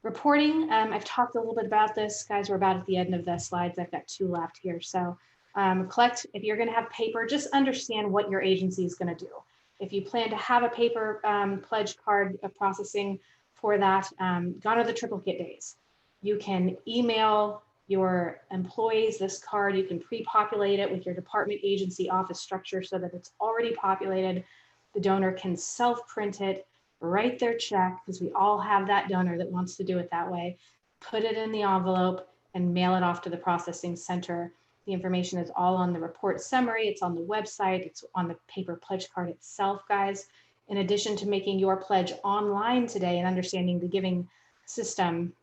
Reporting, I've talked a little bit about this, guys. We're about at the end of the slides. I've got 2 left here. So collect, if you're going to have paper, just understand what your agency is going to do. If you plan to have a paper pledge card processing for that, gone are the triplicate days. You can email your employees this card. You can pre-populate it with your department, agency, office structure so that it's already populated. The donor can self-print it, write their check, because we all have that donor that wants to do it that way, put it in the envelope and mail it off to the processing center. The information is all on the report summary. It's on the website. It's on the paper pledge card itself, guys. In addition to making your pledge online today and understanding the giving system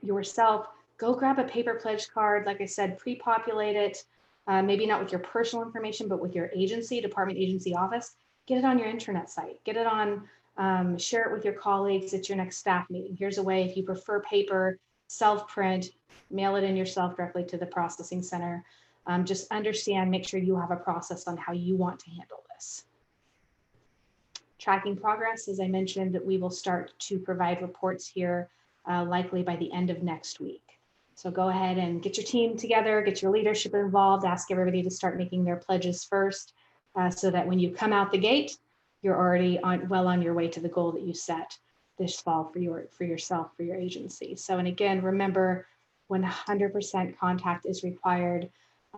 yourself, go grab a paper pledge card. Like I said, pre-populate it, maybe not with your personal information, but with your agency, department, agency, office. Get it on your intranet site. Get it on, share it with your colleagues at your next staff meeting. Here's a way, if you prefer paper, self-print, mail it in yourself directly to the processing center. Just understand, make sure you have a process on how you want to handle this. Tracking progress, as I mentioned, we will start to provide reports here likely by the end of next week. So go ahead and get your team together, get your leadership involved, ask everybody to start making their pledges first so that when you come out the gate, you're already well on your way to the goal that you set this fall for yourself, for your agency. So, and again, remember, 100% contact is required,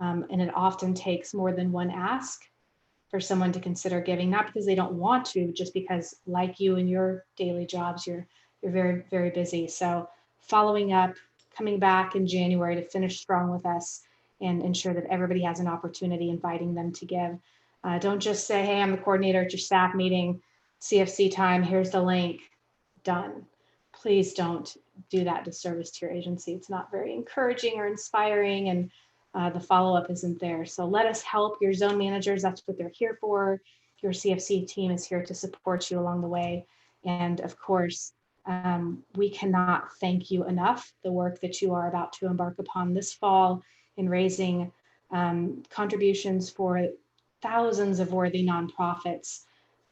and it often takes more than one ask for someone to consider giving, not because they don't want to, just because like you in your daily jobs, you're very, very busy. So following up, coming back in January to finish strong with us and ensure that everybody has an opportunity, inviting them to give. Don't just say, hey, I'm the coordinator at your staff meeting, CFC time, here's the link, done. Please don't do that disservice to your agency. It's not very encouraging or inspiring, and the follow-up isn't there. So let us help your zone managers. That's what they're here for. Your CFC team is here to support you along the way. And of course, we cannot thank you enough. The work that you are about to embark upon this fall in raising contributions for thousands of worthy nonprofits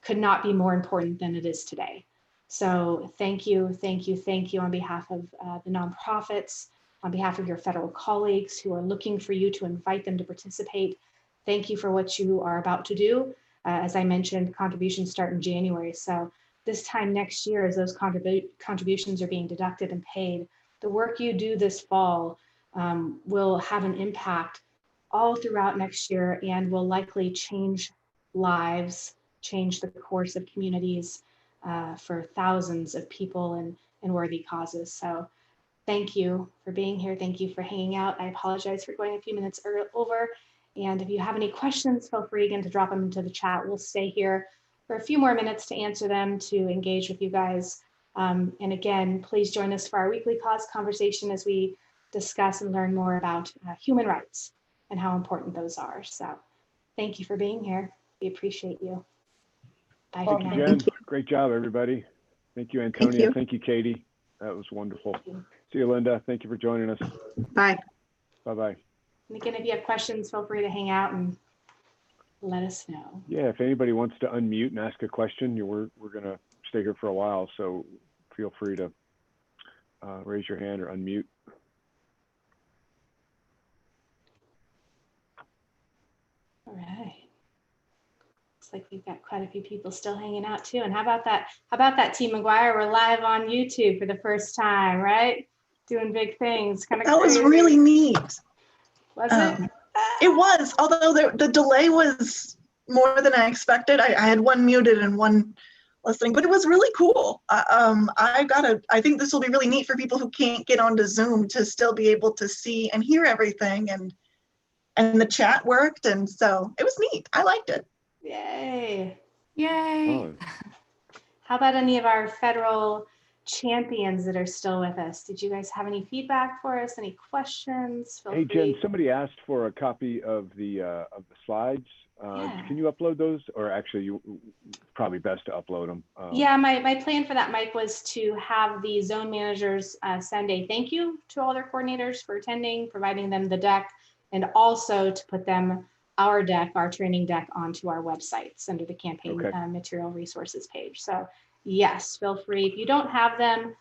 could not be more important than it is today. So thank you, thank you, thank you on behalf of the nonprofits, on behalf of your federal colleagues who are looking for you to invite them to participate. Thank you for what you are about to do. As I mentioned, contributions start in January. So this time next year, as those contributions are being deducted and paid, the work you do this fall will have an impact all throughout next year and will likely change lives, change the course of communities for thousands of people and worthy causes. So thank you for being here. Thank you for hanging out. I apologize for going a few minutes over. And if you have any questions, feel free again to drop them into the chat. We'll stay here for a few more minutes to answer them, to engage with you guys. And again, please join us for our weekly cause conversation as we discuss and learn more about human rights and how important those are. So thank you for being here. We appreciate you. Bye for now. Thank you, Jen. Great job, everybody. Thank you, Antonia. Thank you, Katie. That was wonderful. See you, Linda. Thank you for joining us. Bye. Bye-bye. And again, if you have questions, feel free to hang out and let us know. Yeah, if anybody wants to unmute and ask a question, we're going to stay here for a while, so feel free to raise your hand or unmute. All right. Looks like we've got quite a few people still hanging out too. And how about that? How about that, Team McGuire? We're live on YouTube for the first time, right? Doing big things. Kind of That was really neat. Was it? It was, although the delay was more than I expected. I had one muted and one listening, but it was really cool. I think this will be really neat for people who can't get onto Zoom to still be able to see and hear everything, and the chat worked, and so it was neat. I liked it. Yay. Yay. Oh, How about any of our federal champions that are still with us? Did you guys have any feedback for us? Any questions? Feel hey, free. Jen, somebody asked for a copy of the slides. Yeah. Can you upload those? Or actually, you probably best to upload them. Yeah, my plan for that, Mike, was to have the zone managers send a thank you to all their coordinators for attending, providing them the deck, and also to put them, our deck, our training deck, onto our websites under the campaign Okay. material resources page. So yes, feel free. If you don't have them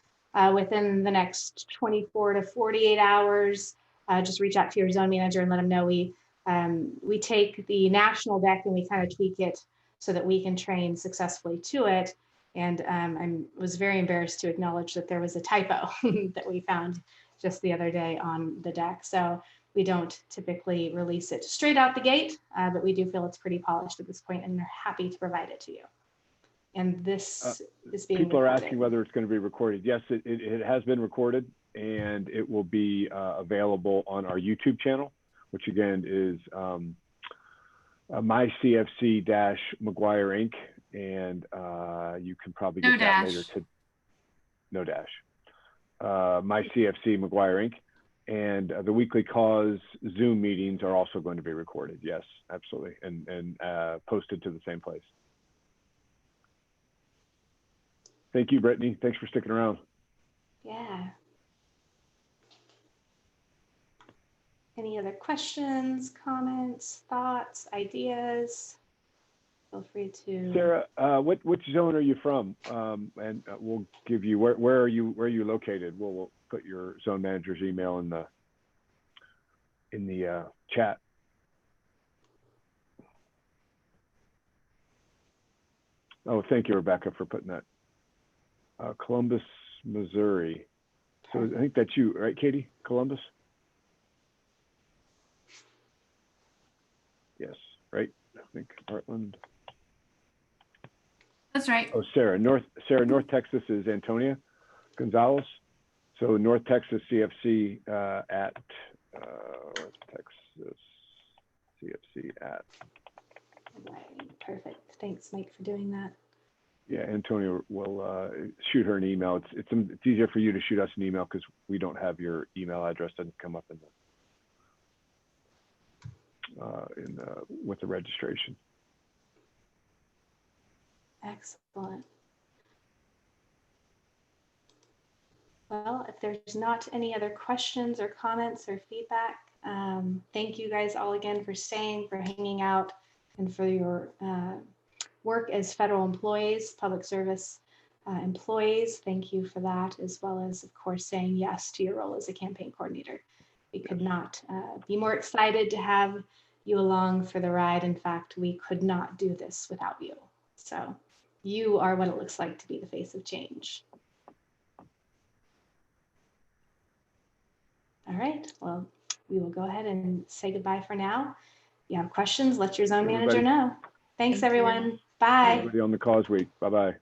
within the next 24 to 48 hours, just reach out to your zone manager and let them know we take the national deck and we kind of tweak it so that we can train successfully to it. And I was very embarrassed to acknowledge that there was a typo that we found just the other day on the deck. So we don't typically release it straight out the gate, but we do feel it's pretty polished at this point, and they're happy to provide it to you. And this is being People are recorded. asking whether it's going to be recorded. Yes, it has been recorded, and it will be available on our YouTube channel, which again is my CFC McGuire Inc. And you can probably get that later. No dash. My CFC McGuire Inc. And the weekly cause Zoom meetings are also going to be recorded. Yes, absolutely. And posted to the same place. Thank you, Brittany. Thanks for sticking around. Yeah. Any other questions, comments, thoughts, ideas? Feel free to. Sarah, which zone are you from? And we'll give you where are you located? We'll put your zone manager's email in the chat. Oh, thank you, Rebecca, for putting that. Columbus, Missouri. So I think that's you, right, Katie? Columbus? Yes, right? I think Heartland. That's right. Oh, Sarah, North Texas is Antonia Gonzalez. So North Texas CFC at North Texas CFC at. Right, perfect. Thanks, Mike, for doing that. Yeah, Antonia will shoot her an email. It's easier for you to shoot us an email because we don't have your email address. Doesn't come up with the registration. Excellent. Well, if there's not any other questions or comments or feedback, thank you guys all again for staying, for hanging out, and for your work as federal employees, public service employees. Thank you for that, as well as, of course, saying yes to your role as a campaign coordinator. We could not be more excited to have you along for the ride. In fact, we could not do this without you. So you are what it looks like to be the face of change. All right, well, we will go ahead and say goodbye for now. If you have questions, let your zone manager know. Thanks, everyone. Bye. Everybody on the cause week. Bye-bye.